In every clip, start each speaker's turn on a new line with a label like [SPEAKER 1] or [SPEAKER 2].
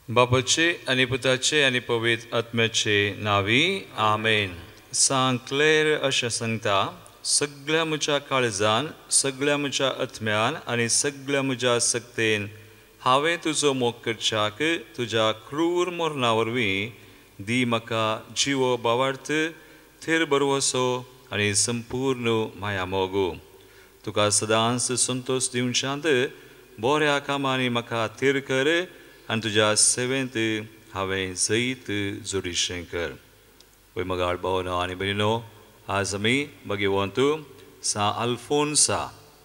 [SPEAKER 1] बापाचे आणि पुताचे आणि पवित्र आत्म्याचे नावी आमेन. सांग क्लेर अशें सांगता, सगळ्या म्हज्या काळजान, सगळ्या म्हज्या आत्म्यान आनी सगळ्या म्हज्या सक्तेन हांवें तुजो मोग करच्याक तुज्या क्रूर मरणा वरवीं दी म्हाका जिवो बावार्थ, थेर बरवसो आनी संपूर्ण माया मोगू. तुका सदांच संतोष दिवच्यात बऱ्या कामांनी म्हाका थेर कर आनी तुज्या सेवेंत हांवें जैत जोडिशें कर. पळय मगाळ भावनो आनी भयणीनो, आज आमी भगवंतू सा आल्फोन्सा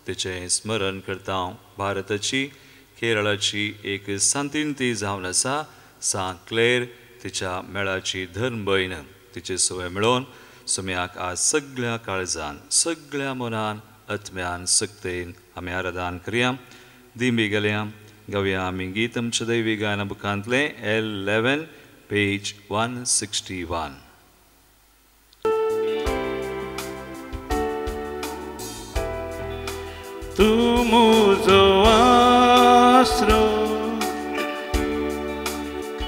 [SPEAKER 1] तेचें स्मरण करता. भारताची केरळाची एक सांतिंती जावन आसा. सा क्लेर तिच्या मेळाची धर्म भयण. तिचे सवय मेळोवन सुम्याक आज सगळ्या काळजान, सगळ्या मनान, आत्म्यान, सक्तेन आमी आराधन करया. दिंबी गेल्या गावया आमी गीत आमच्या दैवी गायना बुकांतले L11 पेज 161.
[SPEAKER 2] तू मुजो आसरो,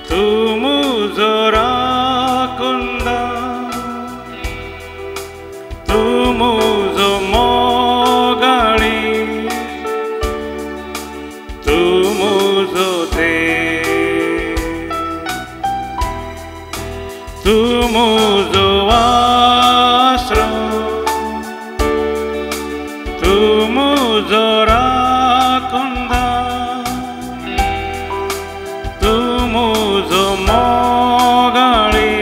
[SPEAKER 2] तू मुजो राखुंदा, तू मुजो मोगाळी, तू मुजो देव, तू मुजो आसरो, तू मुजो राखुंदा, तू मुजो मोगाळी,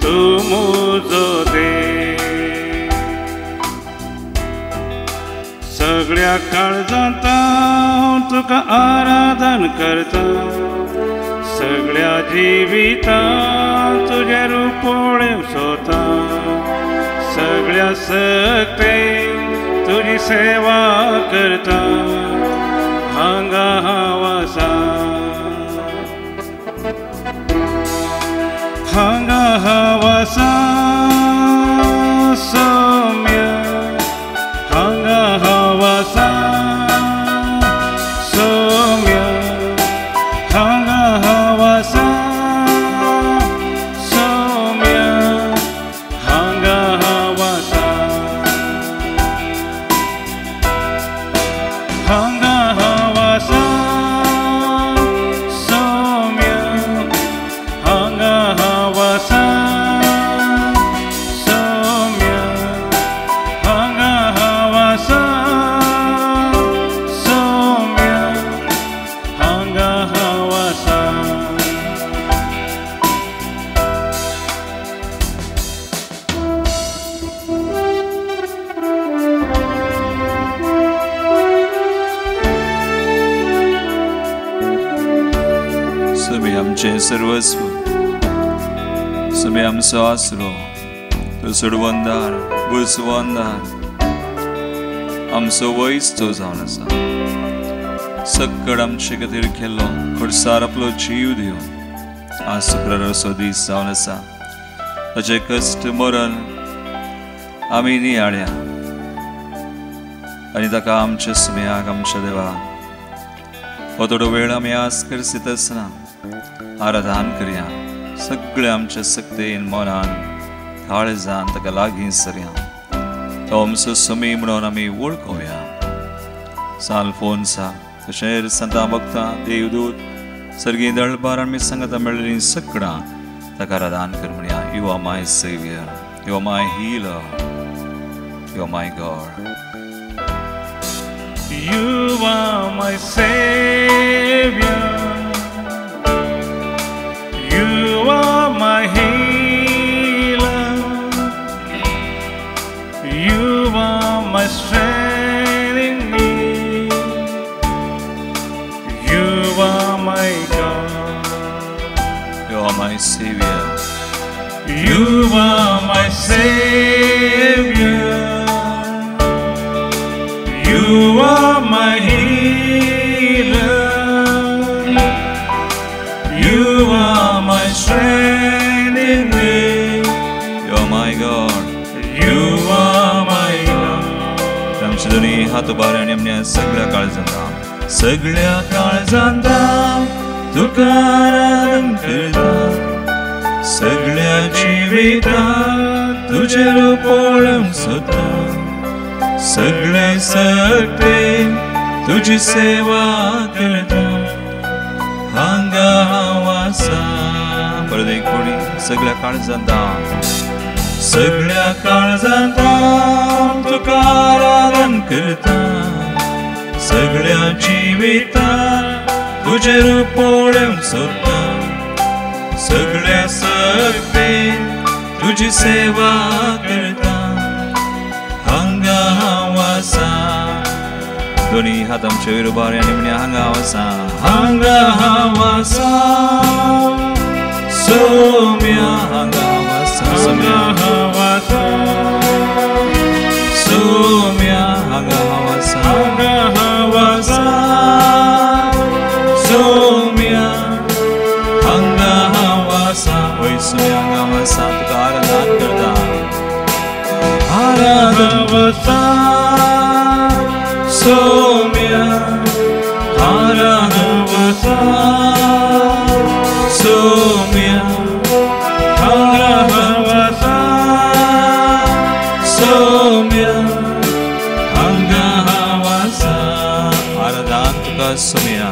[SPEAKER 2] तू मुजो देव. सगळ्या काळजांत हांव तुका आराधन करता, सगळ्या जिवितांत तुजे रुपोळ्यो सोता, सगळ्या सक्तेन तुजी सेवा करता. हांगा हांव आसा, हांगा हांव आसा सौम्य, हांगा हांव आसा सौम्य, हांगा हांव आसा सौम्य, हांगा हांव आसा, हांगा हांव आसा सौम्य, हांगा हांव आसा सौम्य, हांगा हांव आसा सौम्य, हांगा हांव आसा.
[SPEAKER 1] सुमी आमचें सर्वस्व, सुमी आमचो आसरो, तो सोडवंदार, बुजवंदार, आमचो वैस्तो जावन आसा. सक्कड आमचे खातीर केल्लो खडसार आपलो जीव दिवन आज शुक्राराचो दीस जावन आसा. ताचें कश्ट मरण आमी नियाळ्या आनी ताका आमच्या सुम्याक, आमच्या देवाक हो थोडो वेळ आमी आस करसीत आसना आराधन करया. सगळे आमच्या सक्तेन, मनान, काळजान ताका लागीं सरया. तो आमचो सुमी म्हणून आमी वळखुया. साल्फोन्सा तशेंच संतां भक्तां, देवदूत, सर्गी दळबार आमी सांगता मेळिल्लीं सगळां ताका आराधन कर म्हणया. You are my saviour, you are my healer, you are my god.
[SPEAKER 2] You are my Savior, you are my healer, you are my strength in need, you are my God.
[SPEAKER 1] You are my Savior,
[SPEAKER 2] you are my Savior, you are my healer, you are my strength in need,
[SPEAKER 1] you are my God.
[SPEAKER 2] you are my God.
[SPEAKER 1] आमचे दोन्ही हात उबारे आणि आमच्या सगळ्या काळजांत
[SPEAKER 2] सगळ्या काळजांता तुका आराधन करता सगळ्या जिवितांत तुझे रूप पळोवंक सोदता सगळे सक्तीन तुझी सेवा करता हांगा हांव आसा परत एक कोणी सगळ्या काळजांता तुका आराधन करता सगळ्या जिवितांत तुझे रूप पळोवंक सोदता सगळे सक्तीन तुझी सेवा करता हांगा हांव आसा दोन्ही हात आमचे वयर उबारले आनी म्हणे हांगा हांव आसा सोम्या हांगा हांव आसा सोम्या हांगा हांव आसा सोम्या हांगा हांव आसा वय सोम्या हांगा हांव आसा तुका आराधन करता सोम्या आराधन करता सोम्या आराधन करता सोम्या हांगा हांव आसा आराधन तुका सोम्या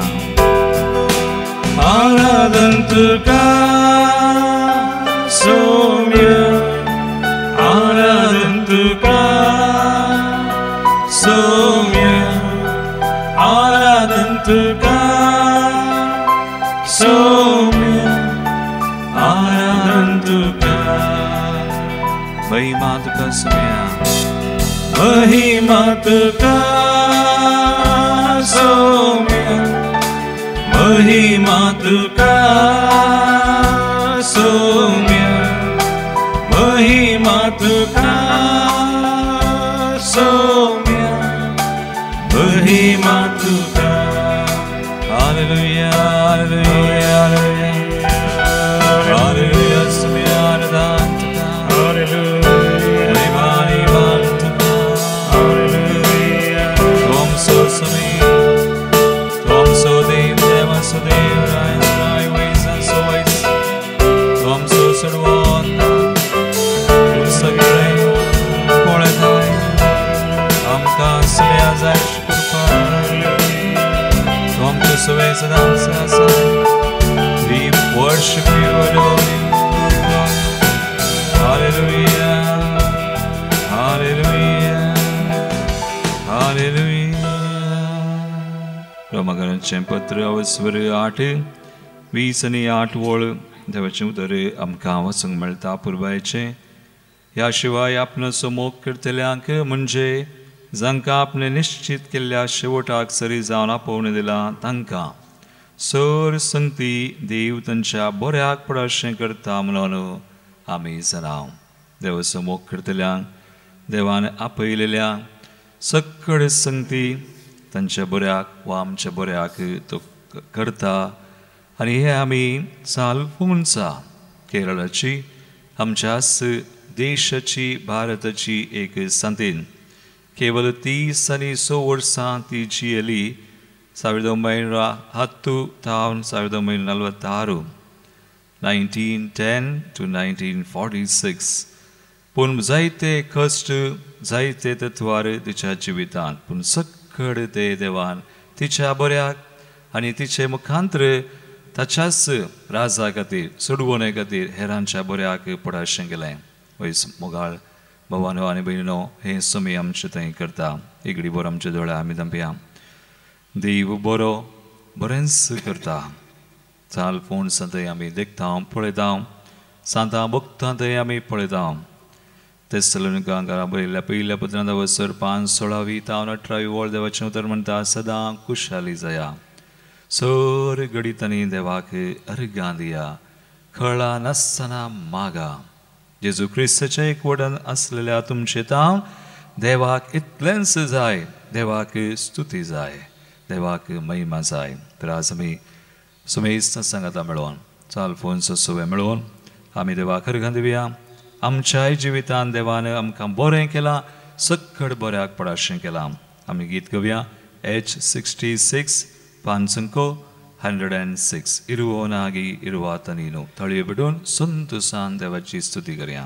[SPEAKER 2] आराधन तुका सोम्या आराधन तुका सोम्या आराधन तुका सोम्या आराधन तुका महिमा तुका सोम्या महिमा तुका सोम्या महिमा तुका सोम्या महिमा तुका सोम्या महिमा तुका हालेलुया हालेलुया हालेलुया सोम्या आराधन तुका हालेलुया महिमा तुका हालेलुया त्वं सो सोम्या त्वं सो देव सो देव राय वैस सो वैस त्वं सो सर्वोत्तम तूं सगळे पळयताय आमकां सगळ्या जाय कृपा त्वं सगळे सदांच आसा we worship you adore you hallelujah hallelujah hallelujah रोमाकारांचें पत्र अवस्वर 8:20 वळ देवाचें उतर आमकां वाचूंक मेळटा पुरबायचें ह्या शिवाय आपणाचो मोग करतल्यांक म्हणजे जांकां आपणे निश्चित केल्ल्या शेवटाक सरी जावन आपोवन दिला तांकां सर संगती देव तांच्या बऱ्याक पडाशें करता म्हणून आमी जाणाव देवाचो मोग करतल्यांक देवान आपयलेल्या सक्कड संगती तांच्या बऱ्याक वा आमच्या बऱ्याक तो करता आनी हे आमी सालफोन्सा केरळाची आमच्याच देशाची भारताची एक संतीन केवल 30 आनी 6 वर्सां ती जियेली 1910 तावन 1946 1910 to 1946 पूण जायते कश्ट जायते तत्वार तिच्या जिवितांत पूण सक्कड ते देवान तिच्या बऱ्याक आनी तिचे मुखांतर ताच्याच राजा खातीर सोडवणे खातीर हेरांच्या बऱ्याक पडाशें केलें वयस मोगाळ भवानो आनी भयणीनो हे समी आमचे थंय करता एगडी बरो आमच्या दोळ्या आमी दांपया देव बरो बरेंच करता चाल फोन थंय आमी देखता पळयता सांता भक्तां थंय आमी पळयता तेसलोनिकांकारां बरयल्ल्या पयल्या पत्रांत अवसर 5:16 वळ देवाचें उतर म्हणटा सदां खुशाली जाया सर घडीतांनी देवाक अर्गां दिया खळा नासतना मागा जेजू क्रिस्ताच्या एकवटान आसलेल्या तुमचे तांव देवाक इतलेंच जाय देवाक स्तुती जाय देवाक महिमा जाय तर आज आमी सुमेस्त सांगाता मेळोवन चाल फोन सवे मेळोवन आमी देवाक अर्गां दिवया आमच्याय जिवितांत देवान आमकां बरें केलां सक्कड बऱ्याक पडाशें केलां आमी गीत घेवया H66 500 106 ಇರುವವನಾಗಿ ಇರುವಾತ ನೀನು ತಳಿಯಬಿಡೋನ್ ಸಂತು ಸಾಂದೆ ವಜ್ಜಿ ಸ್ತುತಿಗರ್ಯಾ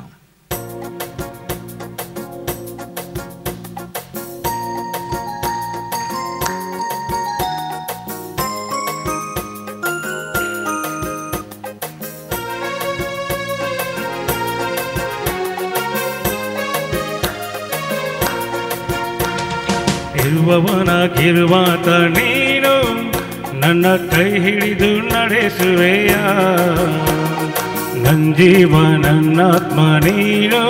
[SPEAKER 3] ಇರುವವನಾಗಿರುವಾತ ನೀನು ನನ್ನ ಕೈ ಹಿಡಿದು ನಡೆಸುವೆಯ ನನ್ನ ಜೀವ ನನ್ನಾತ್ಮ ನೀನು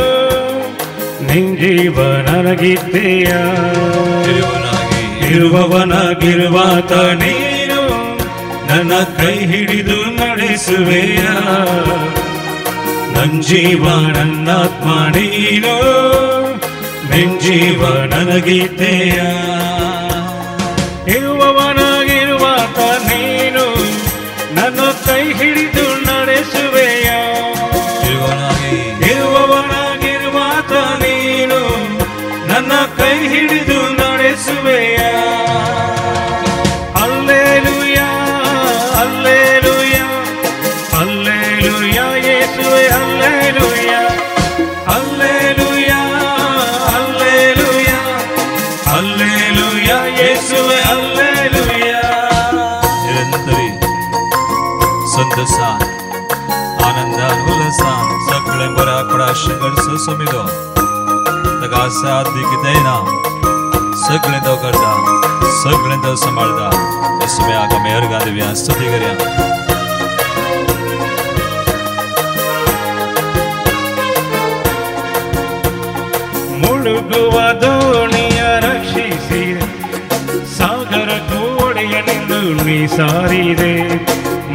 [SPEAKER 3] ನಿನ್ ಜೀವ ನನಗಿದ್ದೆಯ ಇರುವವನಾಗಿರುವಾತ ನೀನು ನನ್ನ ಕೈ ಹಿಡಿದು ನಡೆಸುವೆಯ ನನ್ನ ಜೀವ ನನ್ನಾತ್ಮ ನೀನು ನಿನ್ ಜೀವ ನನಗಿದ್ದೆಯ ಇರುವವನಾಗಿರುವಾತ ನೀನು ನನ್ನ ಕೈ ಹಿಡಿದು ನಡೆಸುವೆಯ ಇರುವವನಾಗಿರುವಾತ ನೀನು ನನ್ನ ಕೈ ಹಿಡಿದು ನಡೆಸುವೆಯ ಹಲ್ಲೆಲೂಯ ಹಲ್ಲೆಲೂಯ ಹಲ್ಲೆಲೂಯ ಯೇಸುವೇ ಹಲ್ಲೆಲೂಯ ಹಲ್ಲೆಲೂಯ ಹಲ್ಲೆಲೂಯ ಹಲ್ಲೆಲೂಯ ಯೇಸುವೇ ಹಲ್ಲೆಲೂಯ
[SPEAKER 2] ನಿರಂತರಿ संतसान आनंदान उल्लासान सगळे बरा पडा संघर्ष समिदो तगा साथ दिखदेना सगळे तो करता सगळे तो संभाळता इसमें आका मेहरगा देव्या स्तुति करया
[SPEAKER 3] ಮುಳುಗುವ ದೋಣಿಯ ರಕ್ಷಿಸಿ ಸಾಗರ ಕೋಡೆಯನೆಂದು ನೀ ಸಾರಿದೆ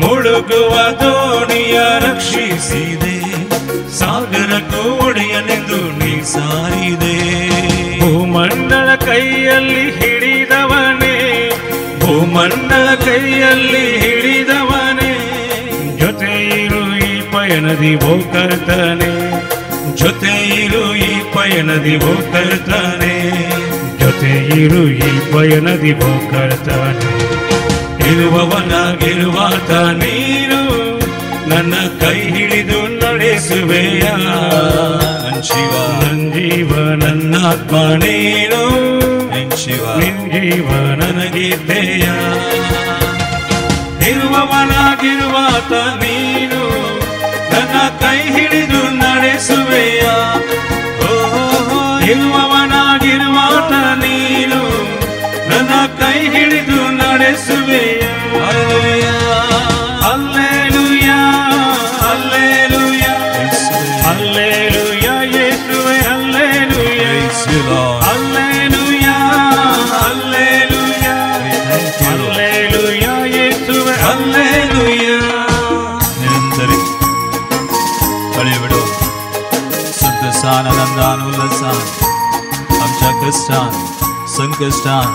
[SPEAKER 3] ಮುಳುಗುವ ದೋಣಿಯ ರಕ್ಷಿಸಿದೆ ಸಾಗರ ಕೋಡೆಯನೆಂದು ನೀ ಸಾರಿದೆ ಭೂಮಂಡಲ ಕೈಯಲ್ಲಿ ಹಿಡಿದವನೇ ಭೂಮಂಡಲ ಕೈಯಲ್ಲಿ ಹಿಡಿದವನೇ ಜೊತೆ ಇರು ಈ ಪಯಣದಿ ಓ ಕರ್ತನೇ ಜೊತೆ ಇರು ಈ ಪಯಣದಿ ಓ ಕರ್ತನೇ ಜೊತೆ ಇರು ಈ ಪಯಣದಿ ಓ ಕರ್ತನೇ ಇರುವವನಾಗಿರುವಾತ ನೀನು ನನ್ನ ಕೈ ಹಿಡಿದು ನಡೆಸುವೆಯ ನನ್ನ ಜೀವ ನನ್ನಾತ್ಮ ನೀನು ನಿನ್ ಜೀವ ನನಗಿದ್ದೆಯ ಇರುವವನಾಗಿರುವಾತ ನೀನು ನನ್ನ ಕೈ ಹಿಡಿದು ನಡೆಸುವೆಯ ಇರುವವನಾಗಿರುವಾತ ನೀನು ನನ್ನ ಕೈ ಹಿಡಿದು ನಡೆಸುವೆಯ ಹಲ್ಲೆಲೂಯ ಹಲ್ಲೆಲೂಯ ಹಲ್ಲೆಲೂಯ ಯೇಸುವೇ ಹಲ್ಲೆಲೂಯ ಹಲ್ಲೆಲೂಯ ಹಲ್ಲೆಲೂಯ ಹಲ್ಲೆಲೂಯ ಯೇಸುವೇ ಹಲ್ಲೆಲೂಯ
[SPEAKER 2] ನಿರಂತರಿ तळीबिडो संतसान आनंदान उल्हासान आमच्या कष्टान संकष्टान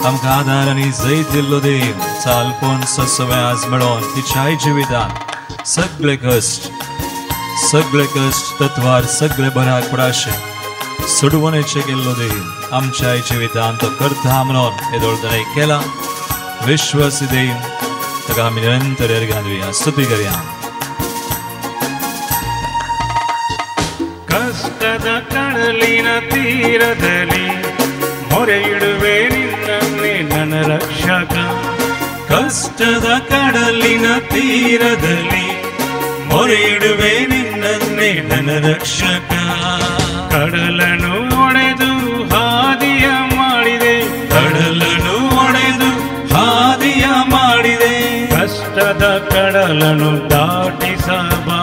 [SPEAKER 2] आमकां आदार आनी जैत दिल्लो देव चालपण ससवें आज मेळोन तिच्याय जिवितान सगळे कश्ट तत्वार सगळे बऱ्याक पडाशे सोडवणेचे गेल्लो देव आमच्याय जिवितान तो करता म्हणून येदोळदणे केला विश्वासी देव ताका आमी निरंतर अर्घांदुया स्तुती करया
[SPEAKER 3] ಕಷ್ಟದ ಕಡಲಿನ ತೀರದಲ್ಲಿ ಮೊರೆ ಇಡುವೆ ನಿನ್ನನ್ನೇ ನನ್ನ ರಕ್ಷಕ ಕಷ್ಟದ ಕಡಲಿನ ತೀರದಲ್ಲಿ ಮೊರೆ ಇಡುವೆ ನಿನ್ನನ್ನೇ ನನ್ನ ರಕ್ಷಕ ಕಡಲನ್ನು ಒಡೆದು ಹಾದಿಯ ಮಾಡಿದೆ ಕಡಲನ್ನು ಒಡೆದು ಹಾದಿಯ ಮಾಡಿದೆ ಕಷ್ಟದ ಕಡಲನ್ನು ದಾಟಿಸಬಾ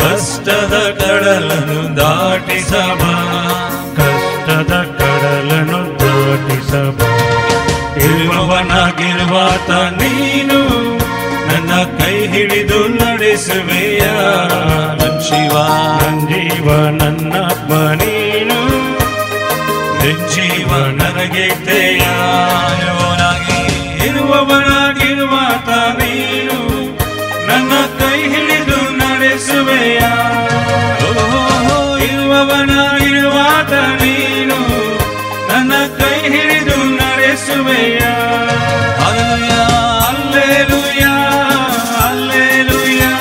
[SPEAKER 3] ಕಷ್ಟದ ಕಡಲನ್ನು ದಾಟಿಸಬ ಕಷ್ಟದ ಕಡಲನ್ನು ದಾಟಿಸಬ ಇರುವವನಾಗಿರುವಾತ ನೀನು ನನ್ನ ಕೈ ಹಿಡಿದು ನಡೆಸುವೆಯ ನನ್ನ ಜೀವ ನನ್ನಾತ್ಮ ನೀನು ನಿನ್ ಜೀವ ನನಗಿದ್ದೆಯ ಇರುವವನಾಗಿರುವಾತ ನೀನು ನನ್ನ ಕೈ ಹಿಡಿದು ನಡೆಸುವೆಯ ಇರುವವನಾಗಿರುವಾತ ನೀನು ನನ್ನ ಕೈ ಹಿಡಿದು ನಡೆಸುವೆಯ येसुवेया
[SPEAKER 2] हालेलुया
[SPEAKER 3] हालेलुया हालेलुया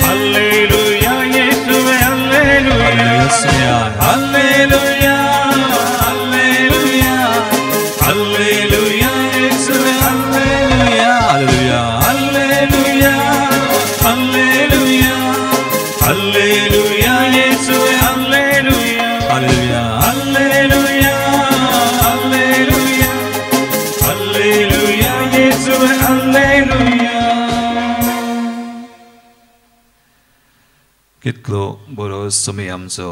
[SPEAKER 3] हालेलुया येसुवे हालेलुया हालेलुया हालेलुया हालेलुया येसुवे हालेलुया
[SPEAKER 2] हालेलुया
[SPEAKER 3] हालेलुया हालेलुया हालेलुया येसुवे हालेलुया
[SPEAKER 2] हालेलुया
[SPEAKER 3] हालेलुया हालेलुया हालेलुया येसुवे हालेलुया
[SPEAKER 2] कितलो बरो समय आमचो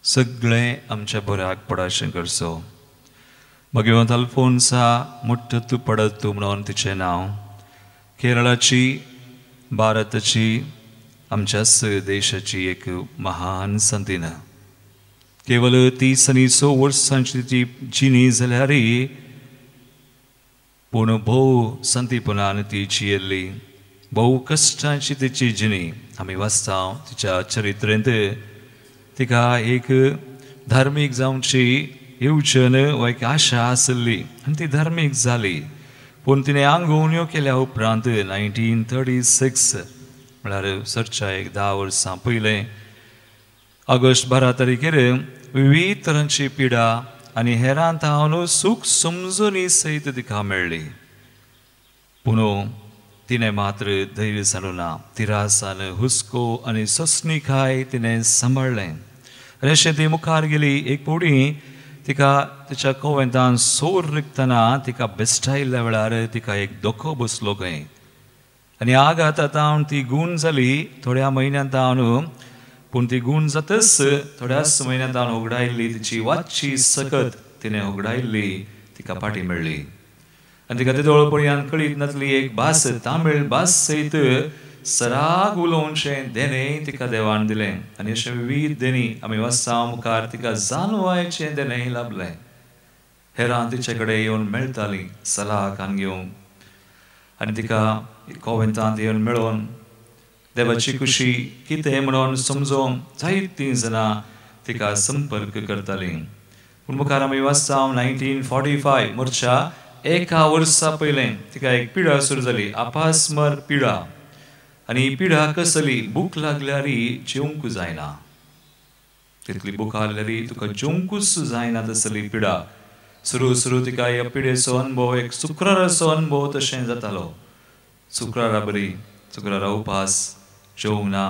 [SPEAKER 2] सगळे आमच्या बऱ्याक पडाशें करचो भगवंत अल्फोन्सा मुट्ट तूं पडत तूं म्हणून तिचें नांव केरळाची भारताची आमच्याच देशाची एक महान संतीन केवळ 30 वर्सांची ती जिणी जाल्यारय पूण भोव संतीपणान ती जियेल्ली भोव कश्टांची तिची जिणी आमी वाचता तिच्या चरित्रेंत तिका एक धार्मीक जावची येवचन वा एक आशा आसली आनी ती धार्मीक जाली पूण तिणें आंगवण्यो केल्या उपरांत 1936 म्हळ्यार सरच्या एक 10 वर्सां पयलें ऑगस्ट 12 तारखेर विविध तरांची पिडा आनी हेरां तावन सूख समजुनी सयत तिका मेळ्ळी पूण तिणें मात्र धैर्य जालो ना तिरासान हुस्को आनी सोंसणीकाय तिणें सांबाळलें आनी अशें ती मुखार गेली एक पोडी तिका तिच्या कोवेंतान सोर रिकतना तिका बेस्टायल्ल्या वेळार तिका एक दोखो बसलो खंय आनी आघातांत ती गूण जाली थोड्या म्हयन्यांत पूण ती गूण जातच थोड्याच म्हयन्यांत उगडायल्ली तिची वाची सकत तिणें उगडायल्ली तिका पाटी मेळ्ळी आनी तिका ते दोळपणयान कळीत नासली एक भास तामीळ भास सयत सराग उलोवचें देणें तिका देवान दिलें आनी अशें विविध देणी आमी वाचता मुखार तिका जानवायचें देणें लाभलें हेरां तिचे कडेन येवन मेळटालीं सलाह कान घेवंक आनी तिका कोवेंतांत येवन मेळोवन देवाची खुशी कितें म्हणून समजोवंक जायतीं जाणां तिका संपर्क करतालीं पूण मुखार आमी वाचता 1945 मोर्चा 1 वर्सा पयलें तिका एक पिडा सुरू जाली आपास्मर पिडा आनी ही पिडा कसली भूक लागल्यारी जेवंक जायना तितली भूक लागल्यारी तुका जेवंकूच जायना तसली पिडा सुरू तिका ह्या पिडेचो अनुभव एक शुक्राराचो अनुभव तशें जातालो शुक्रारा बरी शुक्रारा उपास जेवंक ना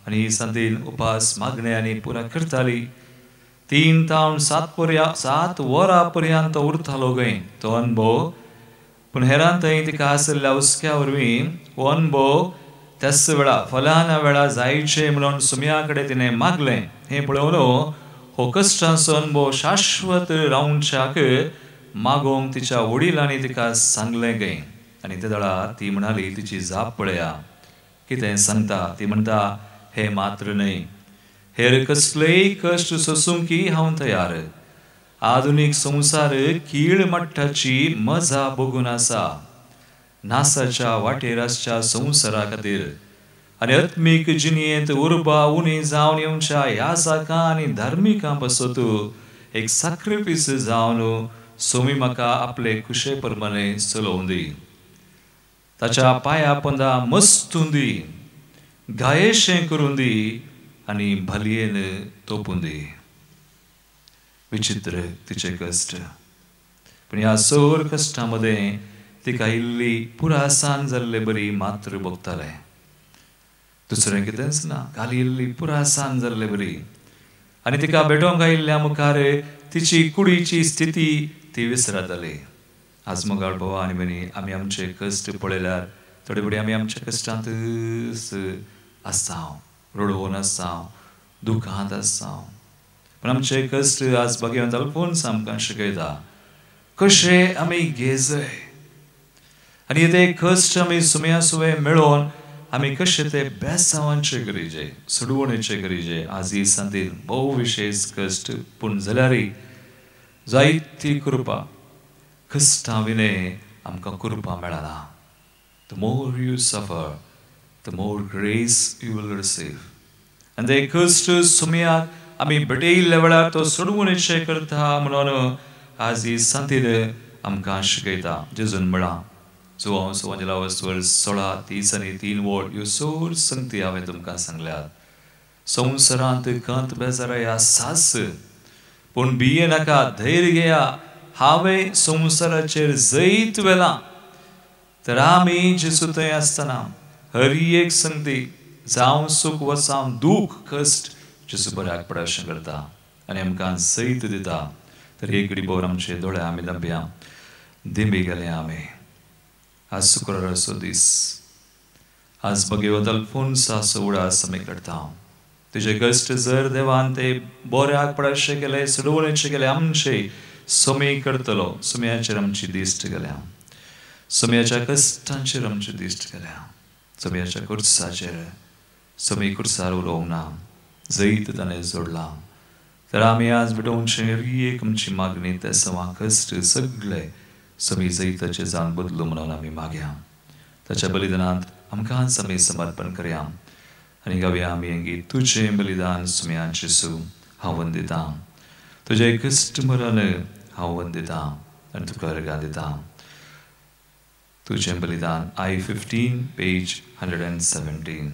[SPEAKER 2] आनी ही संतीन उपास मागणे आनी पुरा करताली 3 तावन 7 वरां पर्यंत उरतालो खंय तो अनुभव पूण हेरां थंय तिका आसलेल्या हुस्क्या वरवीं हो अनुभव त्याच वेळा फलाना वेळा जायचे म्हणून सुम्या कडेन तिणें मागलें हें पळोवन हो कश्टाचो अनुभव शाश्वत रावच्याक मागोवंक तिच्या वडिलांनी तिका सांगलें खंय आनी त्या वेळार ती म्हणाली तिची जाप पळया कितें सांगता ती म्हणटा हे मात्र न्हय हेर कसलेय कश्ट सोसूंकी हांव तयार आधुनीक संवसार कीळ मट्टाची मजा बगून आसा नासाच्या वाटेर आसच्या संवसारा खातीर आनी आत्मीक जिणेंत उर्बा उणी जावन येवच्या ह्या जाकां आनी धार्मिकां पासत एक सॅक्रिफीस जावन सोमी म्हाका आपले कुशे प्रमाणे चलोवन दी ताच्या पांया पंदा मस्तून दी गायेशें करून दी आनी भलयेन तोपून दी विचित्र तिचे कश्ट पण ह्या सोर कश्टां मदें तिका इल्ली पुरासान जाल्ले बरी मात्र भोगताले दुसरें कितेंच ना खाली इल्ली पुरासान जाल्ले बरी आनी तिका भेटोवंक आयिल्ल्या मुखार तिची कुडीची स्थिती ती विसरताली आज मोगाळ भावा आनी भयणी आमी आमचे कश्ट पळयल्यार थोडे फुडें आमी आमच्या कश्टांतच आसता रडोवन आसता दुखांत आसता पण आमचे कश्ट आज भगवंत अल्फोन्स आमकां शिकयता कशे आमी घेजय आनी ते कश्ट आमी सुम्या सुवे मेळोवन आमी कशे ते बेसांवांचे करीजे सोडवणेचे करीजे आज ही संतीन भोव विशेष कश्ट पूण जाल्यारय जायती कृपा कश्टां विने आमकां कृपा मेळना The more you suffer, the more grace you will receive. And they कश्ट सुम्याक आमी भेटयिल्ल्या वेळार तो सोडवणेचे करता म्हणून आज ही संतीन आमकां शिकयता. जेजून म्हणा जो हांव सुवांजला वस्तूवर 16:30 ह्यो सोर संगती हांवें तुमकां सांगल्यात. संवसारांत कांत बेजाराया सास, पूण भिये नाका, धैर्य घेया, हांवें संवसाराचेर जैत वेला. तर आमी जेजू थंय आसतना हर एक संगती जावं सुख वा जावं दूख कश्ट जेजू बऱ्याक पडचें करता आनी आमकां जैत दिता. तर एक घडी भर आमचे दोळे आमी धांपया, दिंबी गेले आमी. आज शुक्राराचो दीस, आज भगवत अल्फोन्साचो उडास आमी करता. तुजे कश्ट जर देवान ते बऱ्याक पडचें केले, सोडवणेचें केले, आमचे सोमी करतलो. सोम्याचेर आमची दिश्ट गेल्या, सोम्याच्या कश्टांचेर आमची दिश्ट गेल्या, सोम्याच्या कुर्साचेर सोमी कुर्सार उलोवंक ना, जैत ताणें जोडला. तर आमी आज भिडोवचे एक आमची मागणी, ते सवा कश्ट सगळे सोमी जैताचे जावन बदलू म्हणून आमी मागया. ताच्या बलिदानांत आमकांच आमी समर्पण करया आनी गावया आमी हें गीत. तुजें बलिदान सोम्या जेजू हांव वंदिता, तुजे कश्ट मरण हांव वंदिता आनी तुका अर्घा दिता. तुजें बलिदान I-15 पेज 117.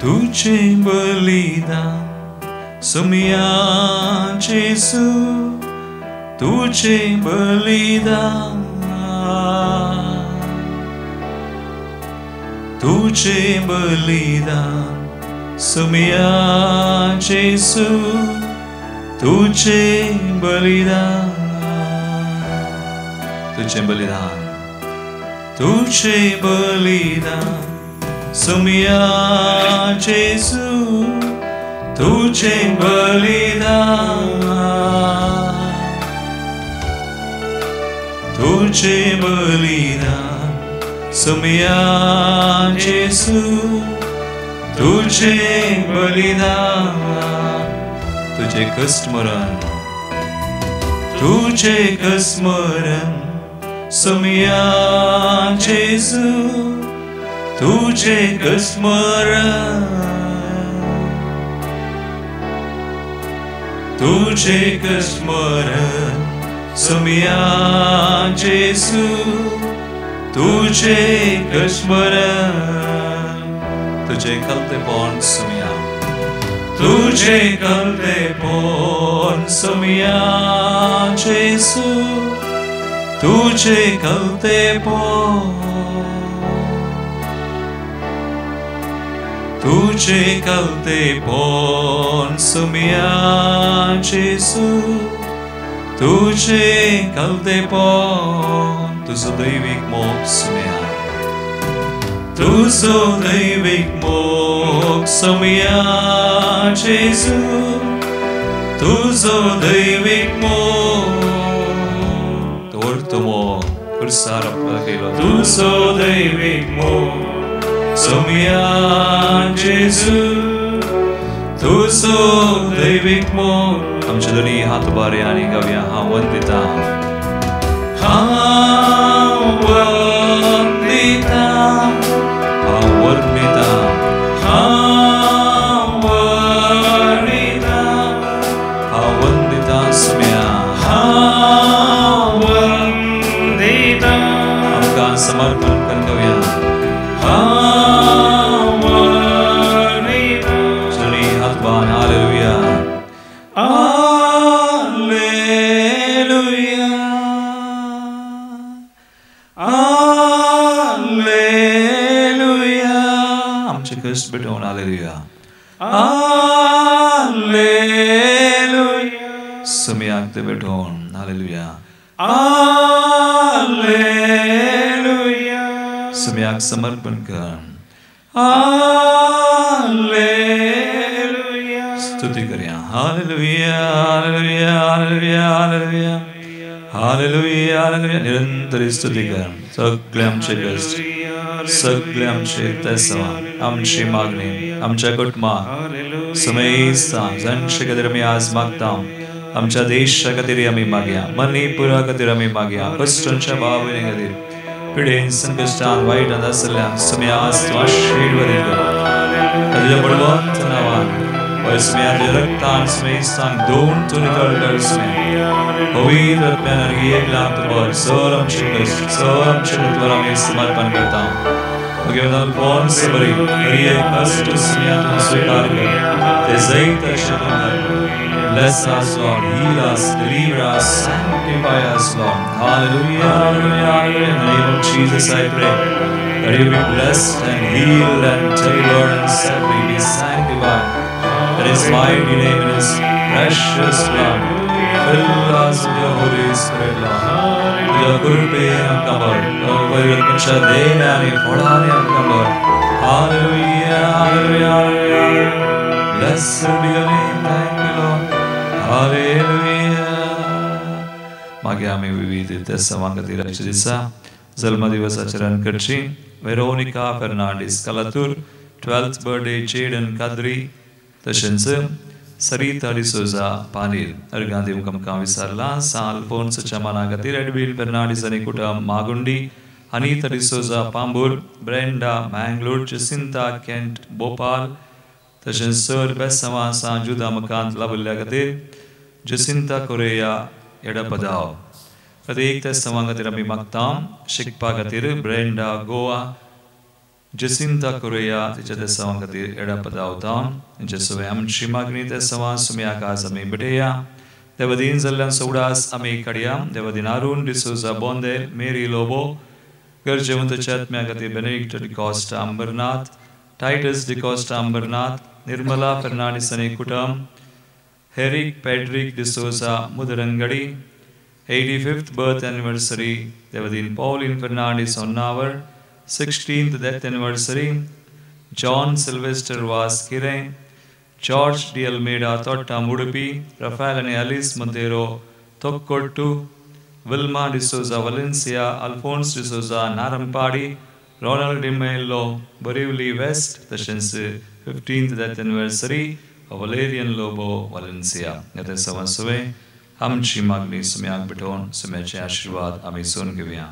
[SPEAKER 2] तुझे बलिदान सोम्या जेजू, तुझे बलिदान, तुझे बलिदान सोम्या जेजू, तुझे बलिदान, तुझे बलिदान, तुझे बलिदान सोम्या जेजू, तुझे बलिदान, तुझे बलिदान सोम्या जेजू, तुझे बलिदान. तुझे कश्ट मरण, तुझे कश्ट मरण सोम्या जेजू, तुझे कश्ट मरण, तुझे कश्ट मरण सोम्या जेजू, तुझे कश्ट मरण. तुझे कलतेपण सोम्या, तुझे कलतेपण सोम्या जेजू, तुझे कलतेपण, तुझे कलतेपण सोम्या जेजू, तुझे कलतेपण. तुजो दैवीक मोग सोम्या, तुजो दैवीक मोग सोम्या जेजू, तुजो दैवीक मोग. तोर तो मोग कुर्सार आपला तुजो दैवीक मोग सोम्या जेजू, तुजो दैवीक मोग. आमचे दोन्ही हात उबारे आनी गावया हांव वंदिता, हांव वंदिता, हांव वंदिता, हांव वंदिता, हांव वंदिता सोम्या, हांव वंदिता. आमकां समर्पण करून गावया, हांव वंदिता. दोन्ही हात बांद, हालेलुया, कश्ट भेटवून हालेलुया, हालेलुया. सोम्याक ते भेटवून हालेलुया, हालेलुया. सोम्याक समर्पण कर, हालेलुया. स्तुती करया, हालेलुया, हालेलुया, हालेलुया, हालेलुया, हालेलुया, हालेलुया. निरंतर स्तुती कर. सगळे आमचे कश्ट, सगळे आमचे तेसवा, आमची मागणी, आमच्या कुटुंबाक समय सांग. जणशे खातीर आमी आज मागता, आमच्या देशा खातीर आमी मागया मणिपुरा खातीर आमी मागया कश्टांच्या भाव भयणी खातीर पिडेन संकश्टान वायटांत आसल्या सगळ्यास तूं आशीर्वादीत कर तुज्या बळवंत नांवान वैस्म्याच्या रक्तान स्मेस्तान दोन तूं नितळ कर पवित्र आत्म्यान आनी एक लाख तुबर सर आमचे कश्ट सर आमचे तत्वार आमी समर्पण करता Forgive born suffering, very kast smiyat sweetar kar. Te zayt shadar. Bless us, Lord, heal us, deliver us, sanctify us, Lord. Hallelujah, hallelujah, hallelujah. In the name of Jesus, I pray that you be blessed and healed and delivered and set free, be sanctified. That His mighty name and His precious blood fill us with your Holy Spirit, Lord. Your Kurpe Amkabar, Pavitra Devani, Podani Amkabar. Hallelujah, hallelujah, hallelujah. Blessed be your name, thank you, Lord. Hallelujah. Magyami Vividi Tessamangati Rachidisa, Zalma Divasacharan Kachi, Veronica Fernandez Kalatur, 12th birthday Jaden Kadri, Tashinsum. Sarita D'Souza Panil, Argandi Mukamkam Visarla, Alfonso Chamana Gatir, Edwin Fernandez Anikuta Magundi, Anita D'Souza Pambur, Brenda Mangalore, Jacinta Kent Bhopal, Tashansur Besama Sanjuda Makant Lavulya Gatir, Jacinta Korea Edapadao. Pratik Testamanga Rami Maktam, Shikpa Gatir, Brenda Goa, Jacinta Korea, Tichate Samangati Edapadautam, Jesuve Amchimagni Tesama, Sumiakas Ame Bedea, Devadin Zalan Saudas Ame Kadia, Devadin Arun D'Souza Bonde, Mary Lobo, Garjavanta Chatmagati Benedict de Costa Ambernath, Titus de Costa Ambernath, Nirmala Fernandez Anekutam, Herrick Patrick D'Souza Mudarangadi, 85th birth anniversary, Devadin Pauline Fernandez Onnavar, 16th death anniversary, John Sylvester Vas Kire, George D. Almeida Totta Mudupi, Rafael and Alice Montero Tokkottu, Vilma D'Souza Valencia, Alphonse D'Souza Narampadi, Ronald De Mello, Borivali West, the 15th death anniversary of Valerian Lobo Valencia. Yate Savansuve, Hamchi Magni Sumyak Beton, Sumeche Ashirwad, Amisun Givya.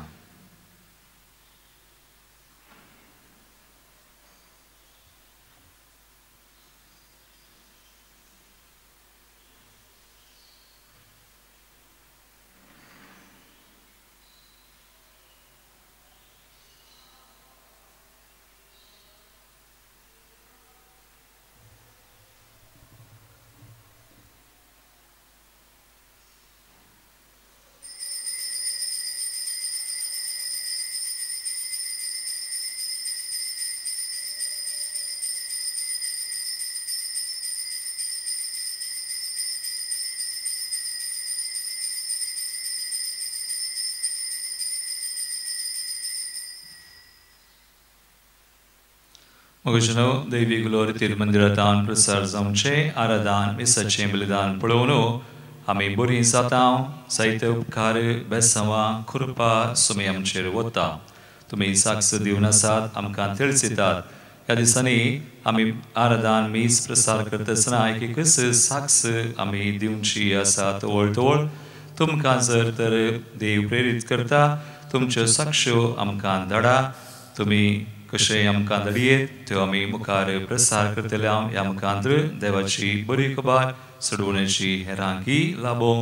[SPEAKER 2] Mogusno Devi Glory Tirmandiratan Prasar Zamche Aradan Misache Belidan Polono Ami Buri Satao Saite Upkare Besama Kurpa Sumyam Chervota Tumi Saks Divnasat Amkan Tilsitat Yadisani Ami Aradan Mis Prasar Kartasana Ikis Saks Ami Divnchi Asat Oltol Tum Kanzar Tar Dev Prerit Karta Tumcha Saksho Amkan Dada Tumi कशे आमकां दडयेत त्यो आमी मुखार प्रसार करतले ह्या मुखांतर देवाची बरी खबर सोडवण्याची हेरांकी लाभो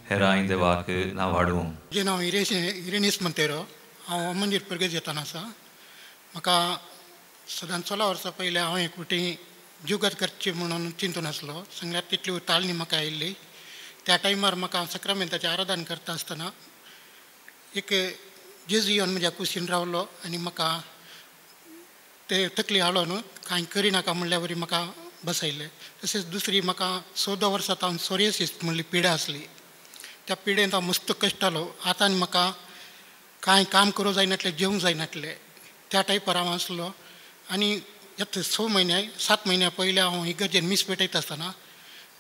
[SPEAKER 2] हेरांय देवाक नावाडूं.
[SPEAKER 4] जे नांव इरेनीस मोंतेरो हांव मंदिर परगेज येताना आसा. म्हाका सदांच 16 वर्सां पयलीं हांव एक फावटी जुगत करची म्हणून चिंतून आसलो. सगळ्यात तितली ताळणी म्हाका आयिल्ली. त्या टायमार म्हाका सक्रामेंताचें आराधन करता आसतना एक जेजू येवन म्हज्या कुशीन रावलो आनी म्हाका ते तकली हाडून कांय करिनाका म्हणल्या वरी म्हाका बसयले. तशेंच दुसरी म्हाका 14 वर्सां हांव सोरियासीस म्हणली पिडा आसली. त्या पिडेंत हांव मस्त कश्टालो. आतां म्हाका कांय काम करूं जायनासलें, जेवंक जायनासलें. त्या टायपार हांव आसलो. आनी 7 म्हयन्या पयलीं हांव इगर्जेन मीस पेटयता आसतना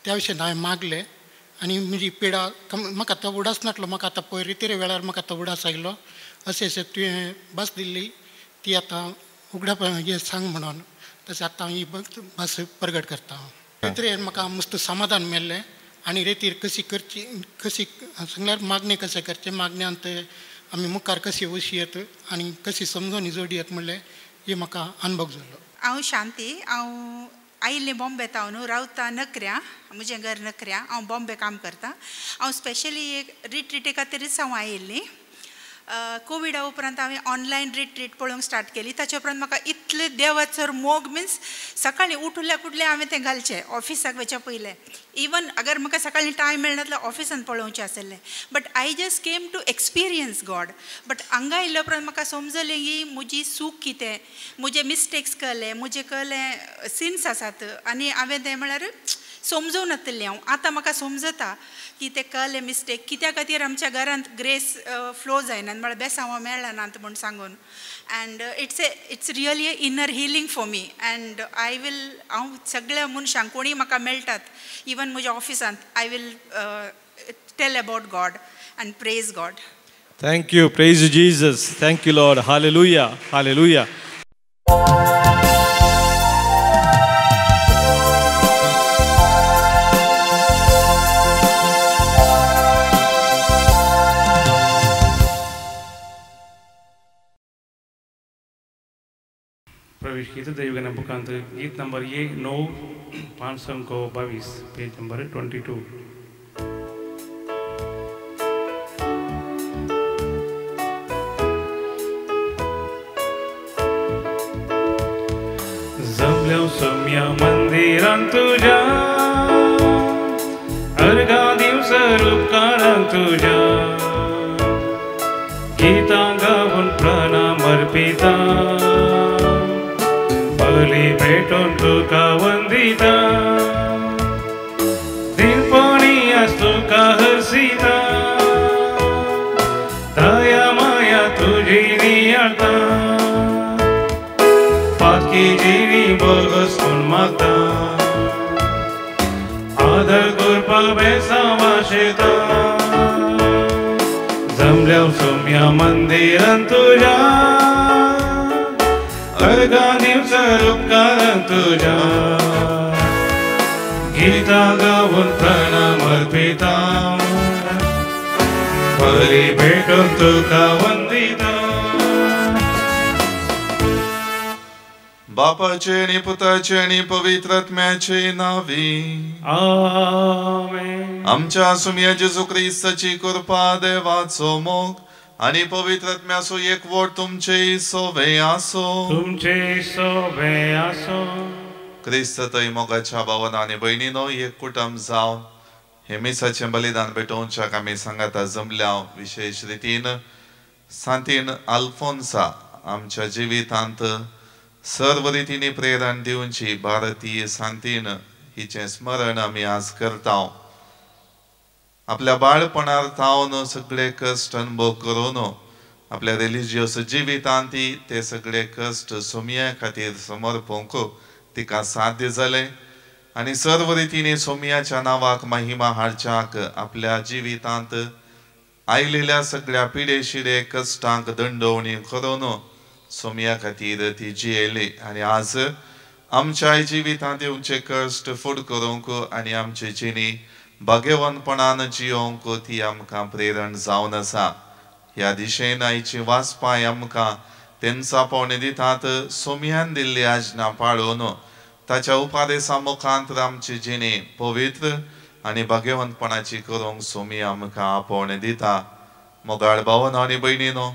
[SPEAKER 4] त्या विशयान हांवें मागलें आनी म्हजी पिडा म्हाका तो उडास नासलो. म्हाका आतां पळय रितीरे वेळार म्हाका तो उडास आयलो. अशें तुवें बस दिल्ली ती आतां उगडा हे सांग म्हणून. तशें आतां हांव ही भास प्रगट करता. रितीरेन म्हाका मस्त समाधान मेळ्ळें आनी रेतीर कशी सांगल्यार मागणे कशें करचें मागण्यांत आमी मुखार कशी वचयत आनी कशी समजोन जोडयत म्हणलें हे म्हाका अनुभव जालो.
[SPEAKER 5] हांव शांती, हांव आयिल्लें बॉम्बेत हांव न्हू रावता नकऱ्या, म्हजें घर नकऱ्या, हांव बॉम्बे काम करता. हांव स्पेशली एक रिट्रीटे खातीरच हांव आयिल्लीं. कोविडा उपरांत हांवें ऑनलायन रिट्रीट पळोवंक स्टार्ट केली. ताचे उपरांत म्हाका इतलें देवाचो मोग मिन्स सकाळीं उठल्या कुठलें हांवें तें घालचें ऑफिसाक वच्या पयलें. इवन अगर म्हाका सकाळीं टायम मेळना जाल्यार ऑफिसान पळोवचें आसलें. But I just came to experience God. But हांगा आयिल्ल्या उपरांत म्हाका समजलें की म्हजी चूक कितें, म्हजे मिस्टेक्स कळ्ळे, म्हजें कळ्ळें सिन्स आसात आनी हांवें तें म्हळ्यार समजूं नासलें हांव. आतां म्हाका समजता की ते कळ्ळे मिस्टेक कित्या खातीर आमच्या घरांत ग्रेस फ्लो जायना म्हळ्यार बेसांव मेळना नात म्हूण सांगून. And it's really a inner healing for me. And I will हांव सगळ्या मनशांक कोणी म्हाका मेळटात इवन म्हज्या ऑफिसांत I will tell about God and praise God.
[SPEAKER 6] Thank you. Praise you, Jesus. Thank you, Lord. Hallelujah. Hallelujah.
[SPEAKER 3] प्रवेश गीत दैवगान बुकांत गीत नंबर 9 522 पेज नंबर 22. जमल्या सौम्या मंदिरांत तुझ्या अर्घा दिवस रूपकारांत तुझ्या गीतां गावून प्रणाम अर्पिता बली भेटून तुका वंदिता दिलपणी आस तुका हसिता दया माया तुझी नियाळता पातकी जिणी बोगस कोण मागता आदर करपा बेसावा शेता जमल्या सौम्या मंदिरांत तुझ्या अर्घा दिवस रूपकारांत तुझ्या गीता गावून प्रणाम अर्पिता बली भेटून तुका वंदिता.
[SPEAKER 7] बापाचे आणि पुताचे आणि पवित्र आत्म्याचे नावी
[SPEAKER 3] आमेन.
[SPEAKER 7] आमच्या सुम्या जेजू ख्रिस्ताची कृपा देवाचो मोग आणि पवित्र आत्म्याचो एकवट तुमचे सोबे आसो.
[SPEAKER 3] तुमचे सोबे आसो.
[SPEAKER 7] क्रिस्त थंय मोगाच्या भावना आणि भयणीनो एक कुटुंब जावन हे मिसाचें बलिदान भेटोवच्याक आमी सांगाता जमल्या. विशेष रितीन सांतीन आल्फोन्सा आमच्या जिवितांत सर्व रितींनी प्रेरण दिवची भारतीय सांतीन हिचें स्मरण आमी आज करता. आपल्या बाळपणार तावन सगळे कश्ट अनुभव करून आपल्या रिलिजियस जिवितांत ते सगळे कश्ट सोम्या खातीर समर्पवंक तिका साध्य जाले आनी सर्व रितींनी सोम्याच्या नांवाक महिमा हाडच्याक आपल्या जिवितांत आयलेल्या सगळ्या पिडे शिडे कश्टांक दंडवणी करून सोम्या खातीर ती जियेली आनी आज आमच्या जिवितांत येवचे कश्ट फूड करूंक आनी आमचे जिणी भाग्यवानपणान जियोंक ती आमकां प्रेरण जावन आसा. ह्या दिशेन आयची वाचपाय आमकां तेंचा पावणे दितात. सोम्यान दिल्ली आज्ञा पाळून ताच्या उपादेसा मुखांत आमची जिणी पवित्र आनी भाग्यवानपणाची करूंक सोमी आमकां आपोवणे दिता. मोगाळ भावनो आनी भयणीनो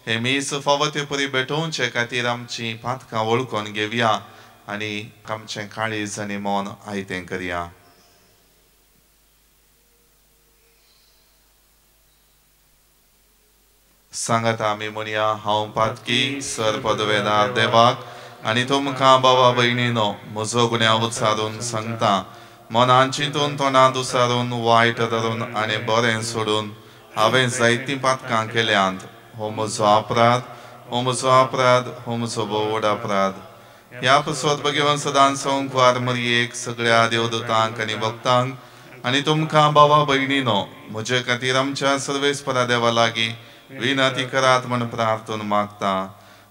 [SPEAKER 7] हे मीस फावो ते परी भेटोवचे खातीर आमची पातकां वळखून घेवया आनी आमचें काळीज आनी मौन आयतें करया. सांगात आमी म्हणया हांव पातकी सर पदवेदार देवाक आनी तुमकां बाबा भयणीनो म्हजो गुन्यांव उच्चारून सांगता. मनान चिंतून तोंडांत उसारून वायट धरून आनी बरें सोडून हांवें जायतीं पातकां केल्यांत. हो म्हजो अपराध, हो म्हजो अपराध, हो म्हजो व्हड अपराध. ह्या पसत भगवान सदांच संकवार मरयेक सगळ्या देवदूतांक आनी भक्तांक आनी तुमकां बाबा भयणीनो म्हजे खातीर आमच्या सर्वेस्परा देवा लागीं विनंती करात म्हण प्रार्थना मागता.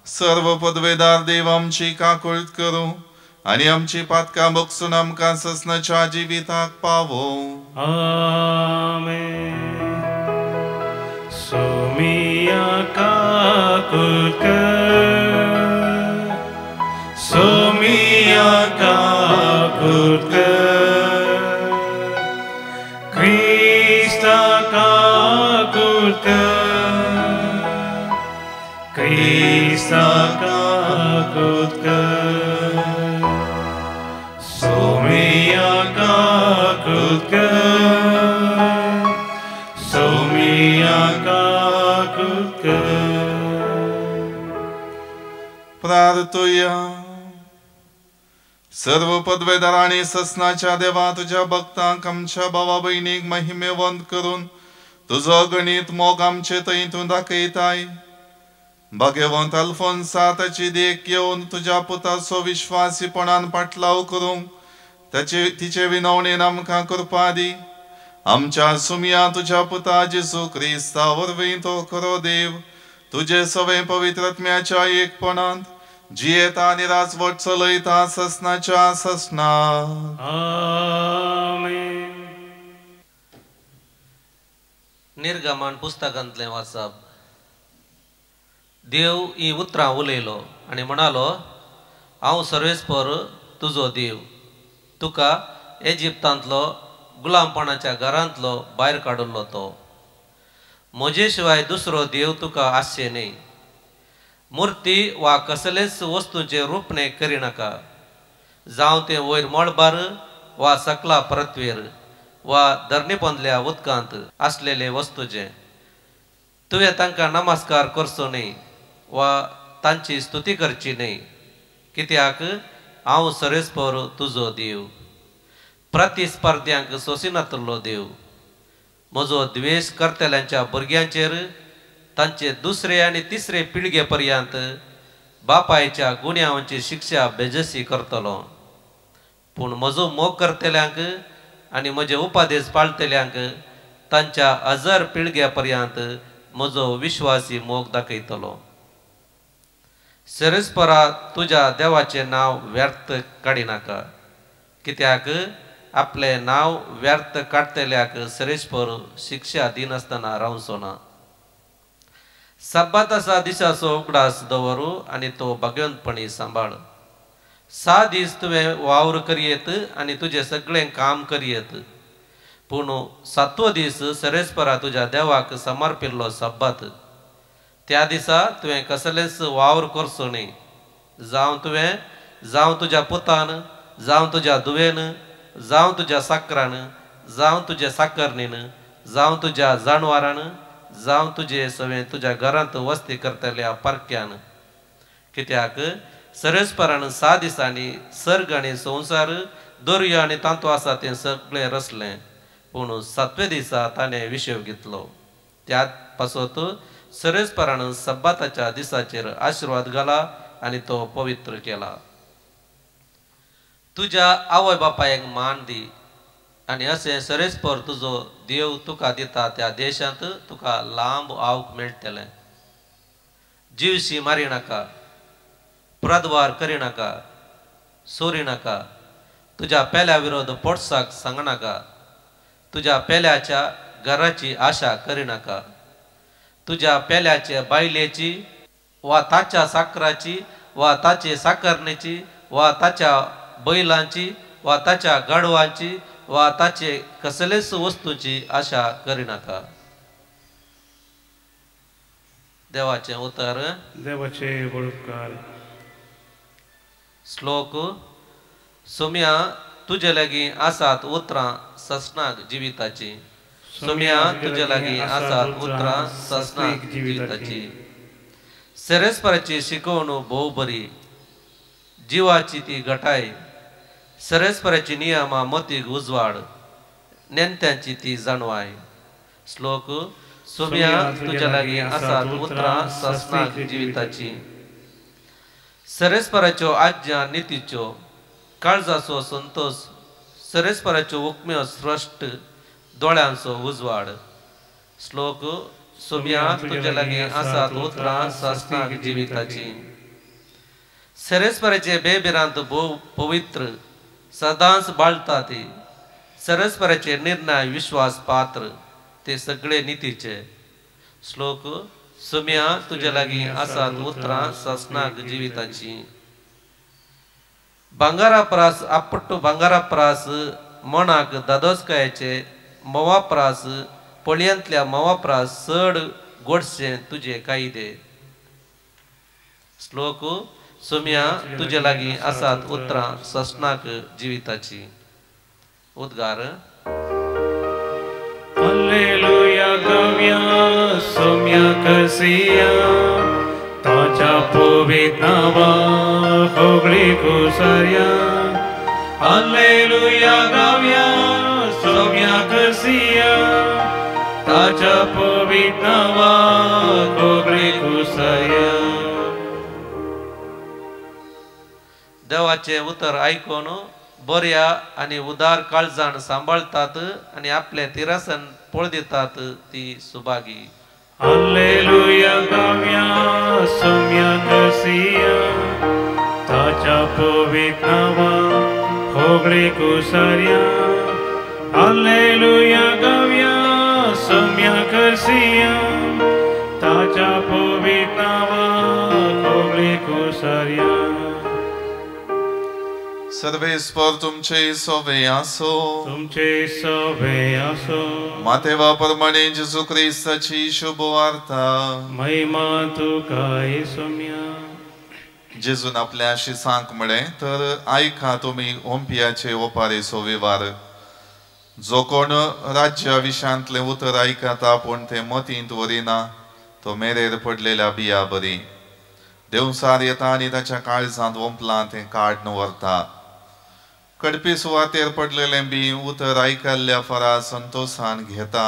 [SPEAKER 7] सर्व पदवेदार देव आमची काकुळट करूं आनी आमची पातकां बगसून आमकां ससनाच्या जिविताक पावो.
[SPEAKER 3] आमेन. सोमिया काकुलकर, सोमिया काकुलकर, Krista kakutkar, Krista kakutkar, Somiya kakutkar, Somiya kakutkar.
[SPEAKER 7] प्रार्थूया. सर्व पदवेदार आणि ससनाच्या देवा तुझ्या भक्तांक आमच्या भावा बहिणीक महिमेवंत करून तुझो गणित मोग आमचे थंयतून दाखयताय. भाग्यवंत अल्फोन्सा ताची देख येवन तुझ्या पुताचो विश्वासीपणान पाटलाव करूंक तिचे विनवणेन आमकां करपा दी. आमच्या सुमिया तुझ्या पुता जेजू क्रिस्ता वरवीं तो खरो देव तुझे सवे पवित्रात्म्याच्या एकपणांत जियेता आनी राजवट चलयता ससनाच्या ससना.
[SPEAKER 3] आमेन.
[SPEAKER 8] निर्गमन पुस्तकांतलें वाचप. देव ही उतरां उलयलो आनी म्हणालो, हांव सर्वेस्पर तुजो देव, तुका इजिप्तांतलो गुलामपणाच्या घरांतलो भायर काडलो तो. म्हजे शिवाय दुसरो देव तुका आसचे न्ही. मूर्ती वा कसलेच वस्तूंचे रूपणे करिनाका, जावं ते वयर मळबार वा सकला परतवेर वा धरणीपंदल्या उदकांत आसलेले वस्तूचे. तुवें तांकां नमस्कार करचो न्ही वा तांची स्तुती करची न्ही, कित्याक हांव सर्वेस्पर तुजो देव, प्रतिस्पर्ध्यांक सोंसिनातलो देव. म्हजो द्वेश करतल्यांच्या भुरग्यांचेर तांचे दुसरे आनी तिसरे पिळगे पर्यंत बापायच्या गुन्यांवांची शिक्षा बेजसी करतलो. पूण म्हजो मोग करतल्यांक आनी म्हजे उपादेश पाळटल्यांक तांच्या हजार पिळग्या पर्यंत म्हजो विश्वासी मोग दाखयतलो. सर्वेस्परा तुज्या देवाचें नांव व्यर्थ काडिनाका, कित्याक आपले नांव व्यर्थ काडटल्याक सर्वेस्पर शिक्षा दिनासतना रावचो ना. सब्बाताचा दिसाचो उगडास दवरू आनी तो भाग्यवंतपणी सांबाळ. 6 दीस तुवें वावर करयेत आनी तुजें सगळें काम करयेत, पूण 7वो दीस सर्वेस्परा तुज्या देवाक समर्पिल्लो सब्बात. त्या दिसा तुवें कसलेंच वावर करचो न्ही, जावं तुवें जावं तुज्या पुतान, जावं तुज्या धुवेन, जावं तुज्या साकरान, जावं तुज्या साकरणीन, जावं तुज्या जानवरान, जावं तुजे सवें तुज्या घरांत वस्ती करतल्या परक्यान. कित्याक सर्वेस्परान 6 दिसांनी सर्ग आनी संवसार, दर्यो आनी तांतू आसा तें सगळें रचलें, पूण 7व्या दिसा ताणें विशेव घेतलो. त्याच पासत सर्वेस्परान सब्बाताच्या दिसाचेर आशिर्वाद घाला आनी तो पवित्र केला. तुज्या आवय बापायक मान दी आनी अशें सर्वेस्पर तुजो देव तुका दिता त्या देशांत तुका लांब आवक मेळटलें. जीवशी मारिनाका, प्रद्वार करिनाका, सोरिनाका, तुज्या पेल्या विरोध पोटसाक सांगनाका, तुज्या पेल्याच्या घराची आशा करिनाका, तुज्या पेल्याचे बायलेची वा ताच्या साकराची वा ताचे साकरणेची वा ताच्या बैलांची वा ताच्या गाडवांची वा ताचे कसलेच वस्तूंची आशा करिनाका. देवाचे उतर.
[SPEAKER 3] देवाचे बळकार.
[SPEAKER 8] श्लोक. सोम्या तुजे लागीं आसात उतरां ससनाक जिविताची. सोम्या तुजे लागीं आसात उतरां ससनाक जिविताची. सर्वेस्पराची शिकवणूक भोव बरी, जिवाची ती घटाय. सर्वेस्पराची नियमा मतीक उजवाड, नेणत्यांची ती जाणवाय. श्लोक. सोम्या तुज्या लागीं आसात उतरां ससनाक जिविताची. सर्वेस्पराच्यो आज्ञा नितीच्यो, काळजाचो संतोष. सर्वेस्पराच्यो उक्म्यो स्पश्ट, दोळ्यांचो उजवाड. श्लोक. सोम्या तुज्या लागीं आसात उतरां ससनाक जिविताची. सरस्वराचे बेबिरांत पवित्र सदांच बाळता ते सरस्वराचे निर्णय विश्वास पात्र ते सगळे नीतीचे श्लोक सुम्या तुझ्या लागी आसात उतरां ससनाक जिविताची बंगाराप्रास आपट्टू बंगाराप्रास मनाक दादोसकायाचे मवाप्रास पळयांतल्या मवाप्रास चड गोडशे तुझे कायदे श्लोक सुम्या तुझ्या लागी आसात उतरां ससनाक जिविताची उद्गार
[SPEAKER 3] Alleluia gavia somya kasiya tacha povitnava hogli kusarya Alleluia gavia somya kasiya tacha povitnava hogli kusarya
[SPEAKER 8] देवाचे उतर ऐकून बऱ्या आणि उदार काळजाण सांभाळतात आणि आपल्या तिरासन पळ देतात ती Subhagi
[SPEAKER 3] Alleluia gavia somya kasiya tacha povitnava hogli kusarya Alleluia gavia somya kasiya tacha povitnava hogli kusarya
[SPEAKER 7] सर्वेस्वर तुमचे सोवे असो
[SPEAKER 3] तुमचे सोवे असो
[SPEAKER 7] मातेवा परमाणे जेजू ख्रिस्ताची शुभ वार्ता
[SPEAKER 3] महिमा तुका येसुम्या
[SPEAKER 7] जेजून आपल्या शिसांक म्हळे तर आयका तुम्ही ओंपियाचे ओपारे सोविवार जो कोण राज्या विशांतले उतर ऐकता पण ते मतींत वरिना तो मेरेर पडलेल्या बिया बरी देवसार येता आणि ताच्या काळजांत ओंपलां ते काडन व्हरता कडपी सुवातेर पडलेले बी उतर आयकल्ल्या फरा संतोषान घेता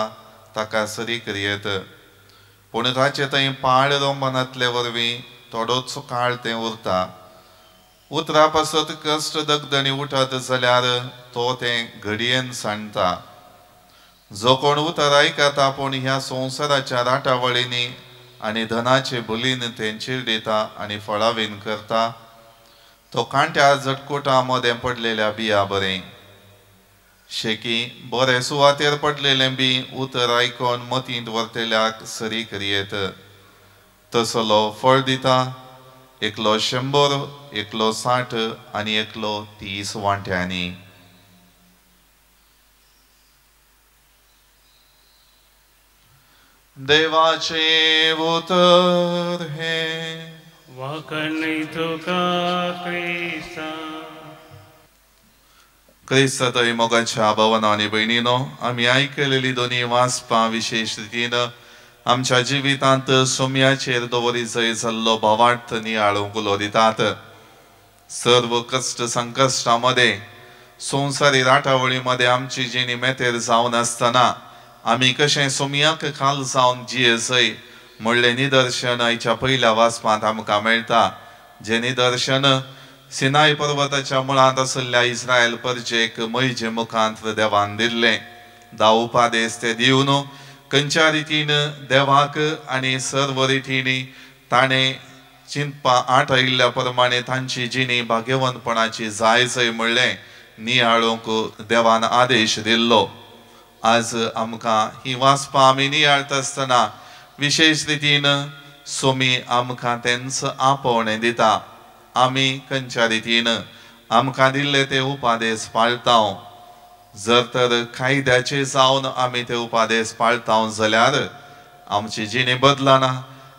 [SPEAKER 7] ताका सरी करियेत पूण ताचे थंय पाड रोंबनातले वरवीं थोडोच काळ ते उरता उतरा पासत कश्ट दगदणी उठत जाल्यार तो ते घडयेन सांडटा जो कोण उतर आयकता पूण ह्या संवसाराच्या राटावळींनी आनी धनाचे भुलीन ते चिरडिता आनी फळावीन करता तो कांट्या झटकुटा मदें पडलेल्या बिया बरें शेकी बरे सुवातेर पडलेले बी उतर आयकोन मतींत व्हरतेल्याक सरी करियेत तसलो फळ दिता एकलो 100 एकलो 60 आनी एकलो 30 वांट्यांनी देवाचे उतर हे
[SPEAKER 3] वाकणी तुका ख्रिस्ता
[SPEAKER 7] क्रिस्तय मोगाच्या भावांनी भयणीनो आमी आयकलेली दोन्ही वाचपां विशेष रितीन आमच्या जिवितांत सोम्याचेर दवरी जय जाल्लो भावार्थ नियाळूंक उलो दितात सर्व कष्ट संकश्टामध्ये संवसारी राटावळीमध्ये आमची जिणी मेतेर जावन आसतना आमी कशें सोम्याक खाल जावन जियेसय म्हणलें निदर्शन आयच्या पयल्या वाचपांत आमकां मेळटा जें निदर्शन सिनाय पर्वताच्या मुळांत आसल्या इस्रायल परजेक मैजे मुखांत देवान दिल्लें 10 उपादेश ते दिवन खंयच्या रितीन देवाक आनी सर्व रितीनी ताणें चिंतपा आठयल्ल्या प्रमाणे तांची जिणी भाग्यवंतपणाची जायजय म्हणलें नियाळूंक देवान आदेश दिल्लो आज आमकां ही वाचपां आमी नियाळटा आसतना विशेष रितीन सोमी आमकां तेंच आपोवणें दिता आमी खंयच्या रितीन आमकां दिल्ले ते उपादेश पाळटा जर तर कायद्याचे जावन आमी ते उपादेश पाळटा जाल्यार आमची जिणी बदलना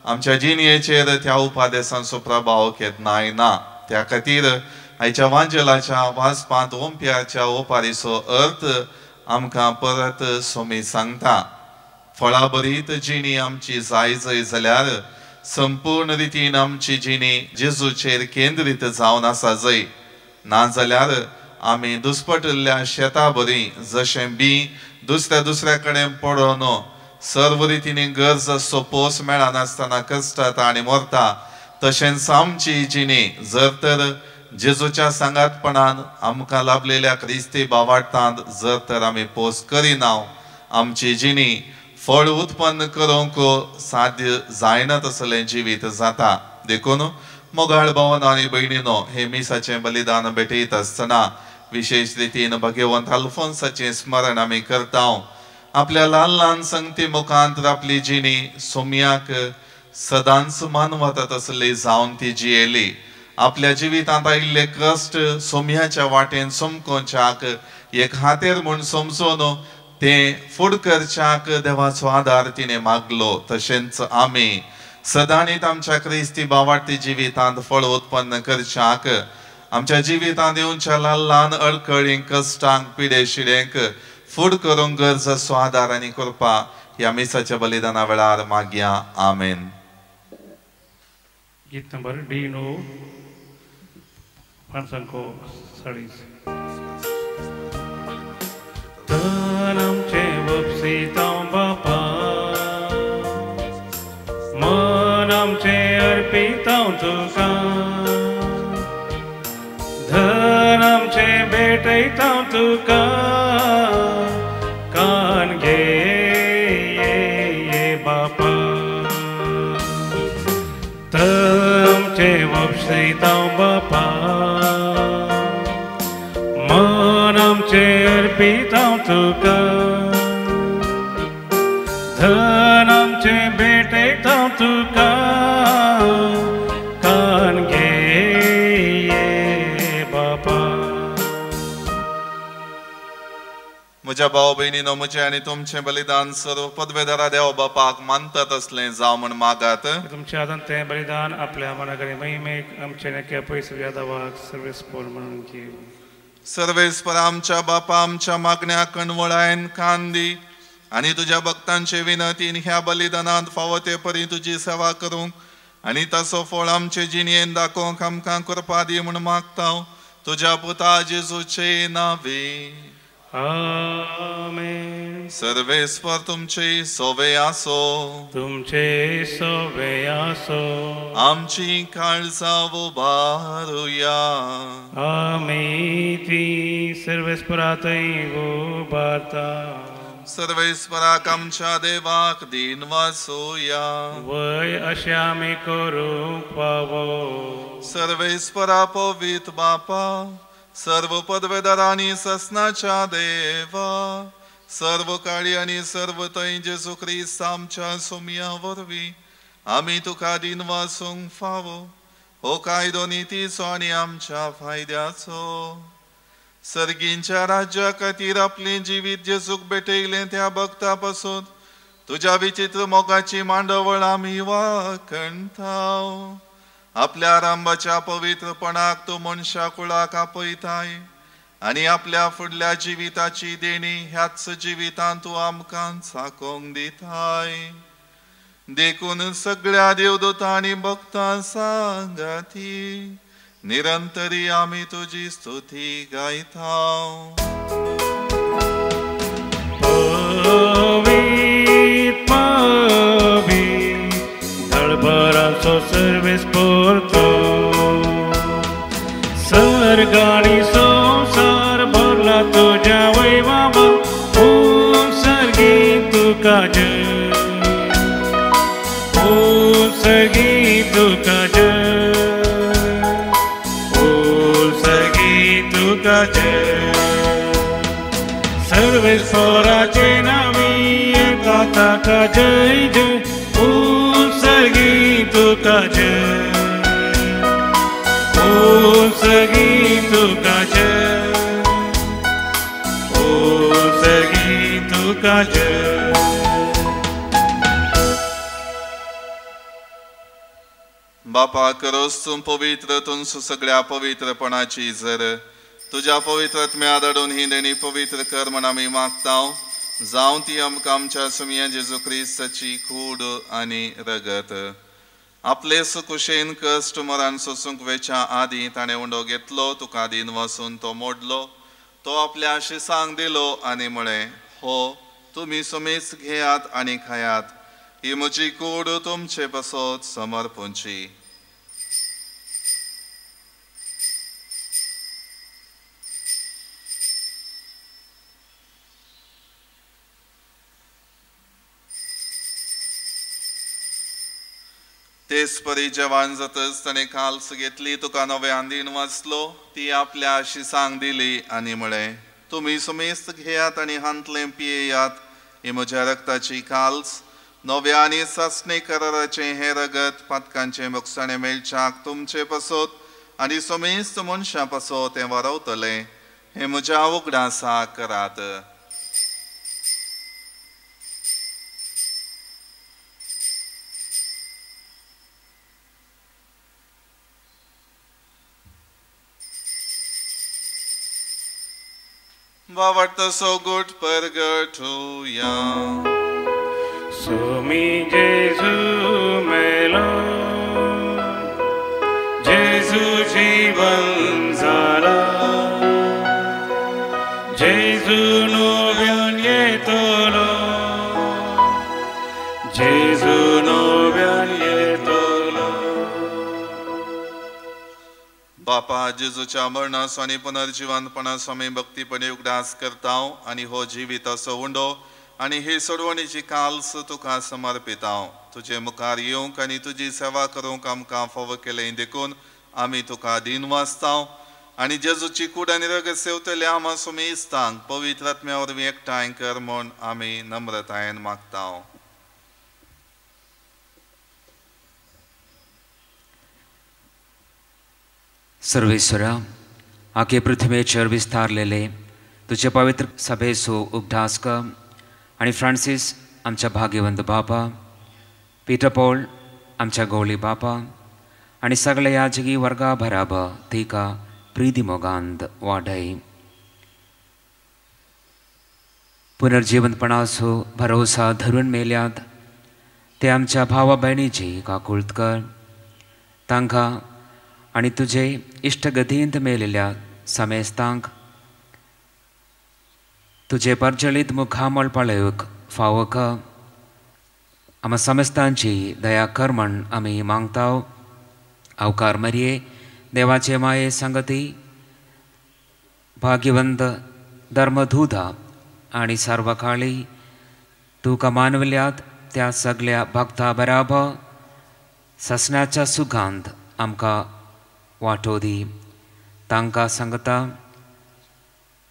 [SPEAKER 7] आमच्या जिणयेचेर त्या उपादेशांचो प्रभाव केन्नाय ना त्या खातीर आयच्या वांजेलाच्या वाचपांत ओंप्याच्या ओपारीचो अर्थ आमकां परत सोमी सांगता फळा बरीत जिणी आमची जायजय जाल्यार संपूर्ण रितीन आमची जिणी जेजूचेर केंद्रीत जावन आसा जय ना जाल्यार आमी दुस्पटल्ल्या शेता बरी जशें बी दुसऱ्या कडेन पडोन सर्व रितीनी गरज असो पोस मेळनासतना कश्टाता आनी मरता तशेंच आमची जिणी जर तर जेजूच्या सांगातपणान आमकां लाभलेल्या क्रिस्ती भावार्थांत जर तर आमी पोस करिना आमची जिणी फळ उत्पन्न करूंक साध्य जायना तसलें जिवीत जाता देखून मोगाळ भावन आणि बहिणीनो, हे मिसाचे बलिदान भेटयत आसतना विशेष रितीन भगवंत अल्फोन्साचे स्मरण आमी करता. आपल्या ल्हान ल्हान संगती मुखांत आपली जिणी सोम्याक सदांच मानवता तसली जावन ती जियेली. आपल्या जिवितांत आयिल्ले कश्ट सोम्याच्या वाटेन सोमकोवच्याक एक हातेर म्हूण समजून ते फुड करच्याक देवाचो आदार तिने मागलो. तशेंच आमी सदांच आमच्या क्रिस्ती भावार्थी जिवितांत फळ उत्पन्न करच्याक आमच्या जिवितांत येवच्या ल्हान ल्हान अडखळींक कश्टांक पिडे शिडेंक फुड करूंक गरज असो आदार आनी कृपा ह्या मिसाच्या बलिदाना वेळार मागया. आमेन.
[SPEAKER 3] गीत नंबर D9 पानसंको 40. धन आमचे वपसितां बापा, मन आमचे अर्पितां तुका, धन आमचे भेटयतां तुका, कान घे बापा. आमचे वपसितां बापा, मन आमचे अर्पितां तुका, धन आमचे भेटयतां तुका, कान घे बापा.
[SPEAKER 7] म्हज्या भाव भयणीनो, म्हजे आनी तुमचे बलिदान सर्व पदवेदारा देव बापाक मानतात असलें जावं म्हण मागात.
[SPEAKER 3] तुमचे आदान तें बलिदान आपल्या मनाकडे महिमेक आमचे नक्या पयस यादवाक सर्वेस्पोर म्हणून घेव.
[SPEAKER 7] सर्वेस्पर आमच्या बापा, आमच्या मागण्या कणवळायन कान दी आनी तुज्या भक्तांचे विनंतीन ह्या बलिदानांत फावो ते परी तुजी सेवा करूंक आनी ताचो फळ आमचे जिणयेन दाखोवंक आमकां कृपा दी म्हूण मागता. तुज्या पुता जेजूचे नांवे.
[SPEAKER 3] आमेन.
[SPEAKER 7] सर्वेस्पर तुमचे सोवे आसो.
[SPEAKER 3] तुमचे सोवे आसो.
[SPEAKER 7] आमची काळजां उबारुया.
[SPEAKER 3] आमी ती सर्वेस्परातय उबारता.
[SPEAKER 7] सर्वेस्पराक आमच्या देवाक दिन वासोया.
[SPEAKER 3] वय अशें आमी करूंक पावो.
[SPEAKER 7] सर्वेस्परा पवित्र बापा, सर्व पदवेदारांनी ससनाच्या देवा, सर्व काळी आनी सर्व थंय जेजू ख्रिस्त आमच्या सोम्या वरवीं आमी तुका दिन वासूंक फावो. हो कायदो नितीचो आनी आमच्या फायद्याचो. सर्गींच्या राज्या खातीर आपले जिवीत जेजूक भेटयलें त्या भक्ता पासून तुज्या विचित्र मोगाची मांडवळ आमी वाखणटा. आपल्या रांबाच्या पवित्रपणाक तूं मनशा कुळाक आपयताय आनी आपल्या फुडल्या जिविताची देणी ह्याच जिवितांत तूं आमकां चाकोंक दिताय. देखून सगळ्या देवदूतां आनी भक्तां सांगाती निरंतरी आमी तुजी स्तुती गायता.
[SPEAKER 3] धडभराचो सर्वेस्पोर सर्गाणी संसार भरला तुझ्या वैभवा. सर्गी तुका जय, सर्गी तुका जय, सर्गी तुका जय. सर्वेस्पराचे नावी येता ताका जय जय. सर्गी तुका जय, सर्गी तुका जय, सर्गी तुका जय.
[SPEAKER 7] बापा करोस तूं पवित्र तुमचो सगळ्या पवित्रपणाची जर तुज्या पवित्रत्म्या धाडून ही देणी पवित्र कर म्हण आमी मागता. जावं ती आमकां आमच्या सुमया जेजू क्रिस्ताची कूड आनी रगत. आपले सुकुशेन कश्ट मरण सोसूंक वेच्या आदीं ताणें उंडो घेतलो. तुका दिन वसून तो मोडलो. तो आपल्या शिसांक दिलो आनी म्हळें, हो तुमी सुमेस घेयात आनी खायात. ही म्हजी कूड तुमचे पासत समर्पूंची. जेसपरी जेवण जातच ताणें काल्स घेतली तुका नव्यान दिन वाचलो ती आपल्या शिसांक दिली आनी म्हळें तुमी सुमेस्त घेयात आनी हांतलें पियेयात ही म्हज्या रक्ताची काल्स नव्या आनी सस्ने कराराचें हें रगत पातकांचें मोगसाणें मेळच्याक तुमचे पासत आनी सुमेस्त मनशां पासत हें वारवतलें हें म्हज्या उगडासा करात. Vavarta so good purgatoria.
[SPEAKER 3] So mi Jesu melo, Jesu jivan zara, Jesu novian yetolo, Jesu novian yetolo.
[SPEAKER 7] बापा जेजूच्या मरणास आनी पुनर्जिवंतपणास आमी भक्तीपणे उगडास करतांव आनी हो जिवीत असो उंडो आनी ही सोडवणीची काल्स तुका समर्पितांव. तुजे मुखार येवंक आनी तुजी सेवा करूंक आमकां फावो केलें देखून आमी तुका दिन वाचतांव आनी जेजूची कूड आनी रगत सेवतल्या आमा सुमेस्तांक पवित्र आत्म्या वरवीं एकठांय कर म्हूण आमी नम्रतायेन मागतांव.
[SPEAKER 9] सर्वेश्वरा आखे पृथ्वीचेर विस्तारलेले तुझे पवित्र सभेचो उपदास कर आनी फ्रांसीस आमच्या भाग्यवंत बापा, पीटर पॉल आमच्या गवळी बापा आनी सगळे याजकी वर्गा बराबर तिका प्रिती मोगांत वाडय. पुनर्जिवंतपणाचो भरोसा धरून मेल्यात ते आमच्या भावा भयणीची काकुळत कर. तांकां आनी तुजे इश्टगतींत मेलेल्या समेस्तांक तुजे परजळीत मुखामळ पळयोक फावो कर. आमी समेस्तांची दया कर म्हण आमी मागताव. अवकार मरिये देवाचे माये संगती भाग्यवंत धर्मधूता आनी सर्वकाळी तुका मानविल्यात त्या सगळ्या भक्ता बराबर ससण्याच्या सुखांत आमकां वांटो दी. तांकां सांगता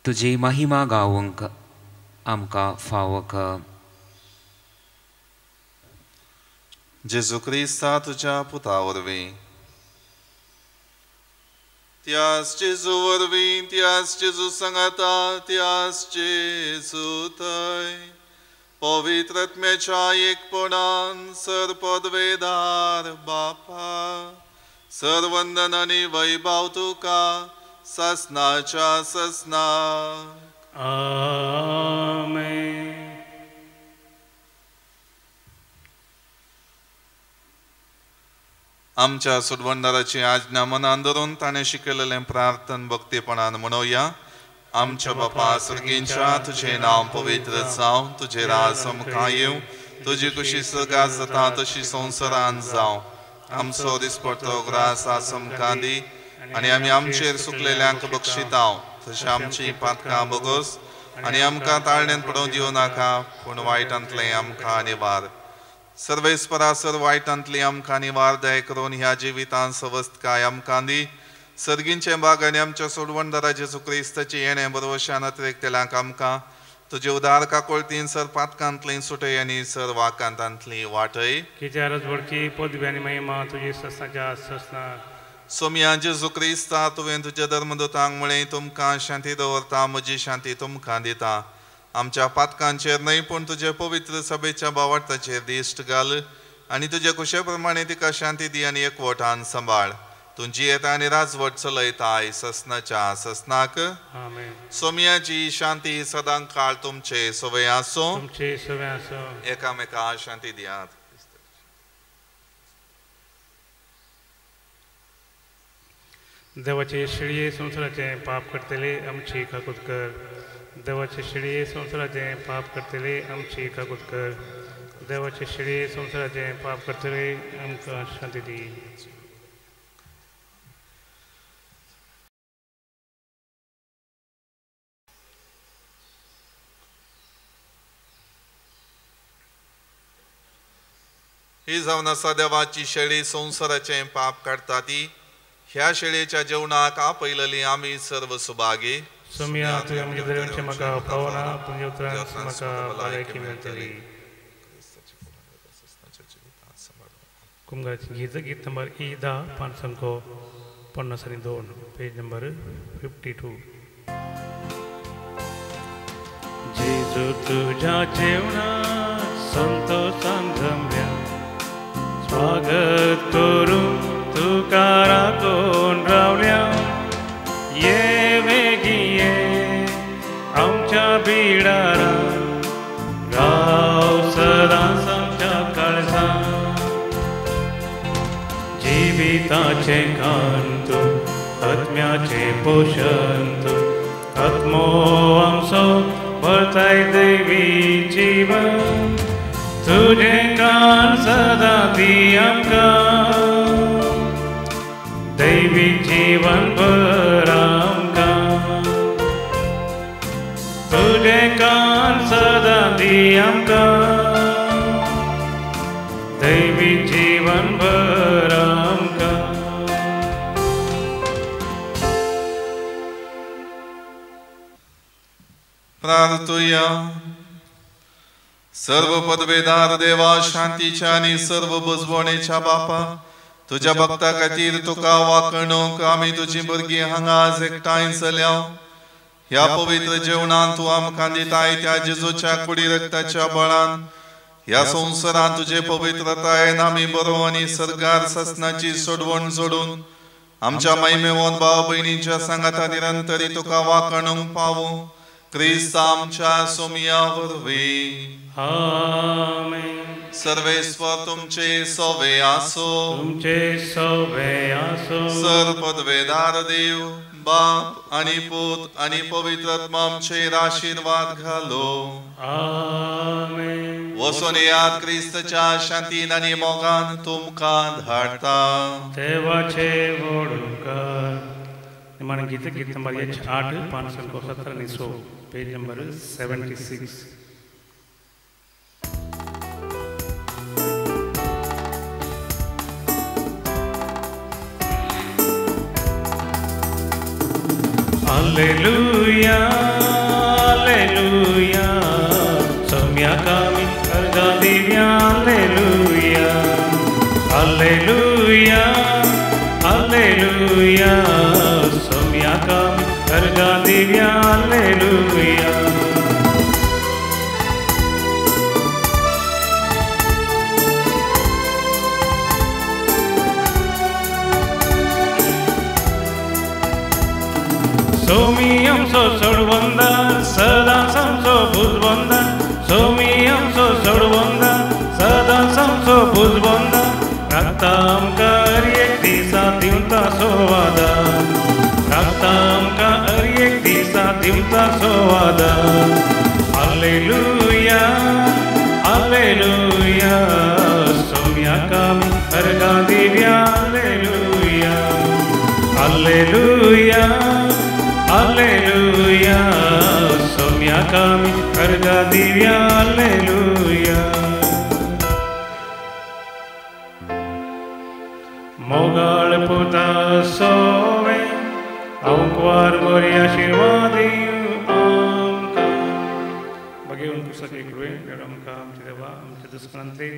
[SPEAKER 9] तुजी महिमा गावूंक आमकां फावो कर.
[SPEAKER 7] जेजू क्रिस्ता तुज्या पुता वरवीं त्याच जेजू वरवीं त्याच जेजू सांगता त्याच जेजू थंय पवित्र आत्म्याच्या एकपणान सरपदवेदार बापा सर्वंदन आनी वैभव तुका ससनाच्या ससनाक.
[SPEAKER 3] आमेन.
[SPEAKER 7] आमच्या सुडवंदराची आज्ञा मनान धरून ताणें शिकयलेलें प्रार्थन भक्तीपणान म्हणोया. आमच्या बापा सर्गींच्या तुजें नांव पवित्र जावं, तुजें राज आमकां येवं, तुजी कुशी सर्गांत जाता तशी संवसारांत जावं. आमचो दिसपडटो ग्रास आज आमकां दी आनी आमी आमचेर सुकलेल्यांक बक्षितांव तशें आमची पातकां बोगोस आनी आमकां ताळण्यांत पडोवं दिवं नाका पूण वायटांतलें आमकां निवार. सर्वेस्परा सर वायटांतली आमकां निवार दय करून ह्या जिवितांत सवस्तकाय आमकां दी. सर्गींचे बाग आनी आमच्या सोडवणदारा जेजू क्रिस्ताची येणें बरोवशान अतिरेकतेल्यांक आमकां तुजे उदार काकोळतीन सर पातकांतली सुटय आनी सर वाकांतांतली वाटय.
[SPEAKER 3] कित्या रजवडकी पदवी आनी महिमा तुजी ससनाच्या ससनाक.
[SPEAKER 7] सोम्या जेजू क्रिस्ता तुवें तुज्या धर्मदूतांक म्हळें तुमकां शांती दवरता म्हजी शांती तुमकां दिता. आमच्या पातकांचेर न्हय पूण तुजे पवित्र सभेच्या बावटाचेर दिश्ट घाल आनी तुजे कुशे प्रमाणे तिका शांती दी आनी एकवटान सांबाळ. तुजी येता आनी राजवट चलयताय ससनाच्या ससनाक.
[SPEAKER 3] आमेन.
[SPEAKER 7] सोम्याची शांती सदां काळ तुमचे सोवे आसो.
[SPEAKER 3] तुमचे सोवे आसो.
[SPEAKER 7] एकामेका शांती दियात.
[SPEAKER 3] देवाचे शिळये संवसाराचे पाप करतले आमची काकूत कर. देवाचे शिळये संवसाराचे पाप करतले आमची काकूत कर. देवाचे शिळये संवसाराचे पाप करतले आमकां शांती दी.
[SPEAKER 7] ही जावन आसा देवाची शेळी संवसाराचें पाप काडटा ती ह्या शेळयेच्या जेवणाक आपयलेली आमी सर्व सुभागी
[SPEAKER 3] सुमिया तुवें म्हज्या देवाचें म्हाका पावना तुज्या उतरान म्हाका भलायकी मेळटली कुंभाराचें गीत नंबर E10 552 पेज नंबर 52 जेजू तुझ्या जेवणात संतोषान जमल्या स्वागत करून तुका राखून रावल्या ये वेगी ये आमच्या बिडारा राव सदांच आमच्या काळजांत जिविताचे खाण तूं आत्म्याचे पोशण तूं आत्मो आमचो भरताय दैवी जीवन तुझें कान सदां दी आमकां दैवी जीवन भर आमकां तुझें कान सदां दी आमकां दैवी जीवन भर आमकां
[SPEAKER 7] प्रार्थुया सर्व पदवेदार देवा शांतीच्या आणि सर्व बुजवणेच्या बापा तुझ्या भक्ता खातीर तुका वाकणूक आमी तुजी भुरगीं हांगा आज एकठांय जाल्या ह्या पवित्र जेवणांत तूं आमकां दिताय त्या जेजूच्या कुडी रक्ताच्या बळान ह्या संवसारांत तुजे पवित्रतायेन आमी बरो आनी सरगार ससनाची सोडवण जोडून आमच्या महिमेवंत भाव भयणींच्या सांगाता निरंतरी तुका वाकणूक पावूं क्रिस्त आमच्या सोमिया वरवीं
[SPEAKER 3] आमेन
[SPEAKER 7] सर्वेस्वर तुमचे सोवे आसो
[SPEAKER 3] तुमचे सोवे आसो
[SPEAKER 7] सर पदवेदार देव बाप आणि पूत आणि पवित्र आत्मा आमचेर आशीर्वाद घालो
[SPEAKER 3] आमेन
[SPEAKER 7] वचून यात क्रिस्तच्या शांतीन आणि मोगान तुमकां धाडटा
[SPEAKER 3] देवाचे वडूकार निमाण गीत number 8 517 page number 76 Alleluia, alleluia, somia kami karga divya, alleluia, alleluia, alleluia, somia kami karga divya, alleluia. सोमियम सो सोडवंदा सदा समसो बुजवंदा सोमियम सो सोडवंदा सदा समसो बुजवंदा रक्ताम कर एक दिसा दिवता सोवादा रक्ताम कर एक दिसा दिवता सोवादा हालेलुया हालेलुया सोम्या कामी अर्गा दिव्या हालेलुया हालेलुया Alleluia, somia kami karga divya, alleluia. Mogal puta sove, aunquar gori ashirvadi amka. Bagaimana pusat ikruwe, dalam kam tidak am tidak sekanti,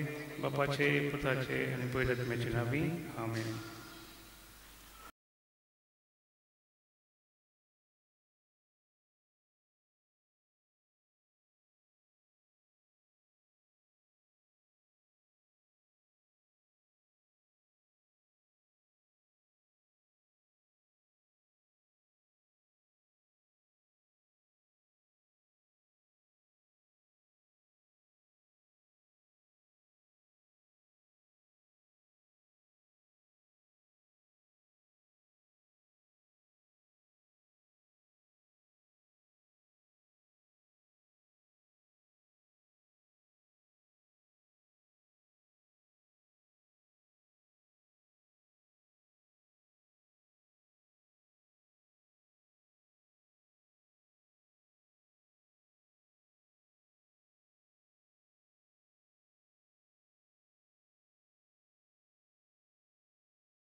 [SPEAKER 3] bapace, putace, ani poida demikian nabi, amin.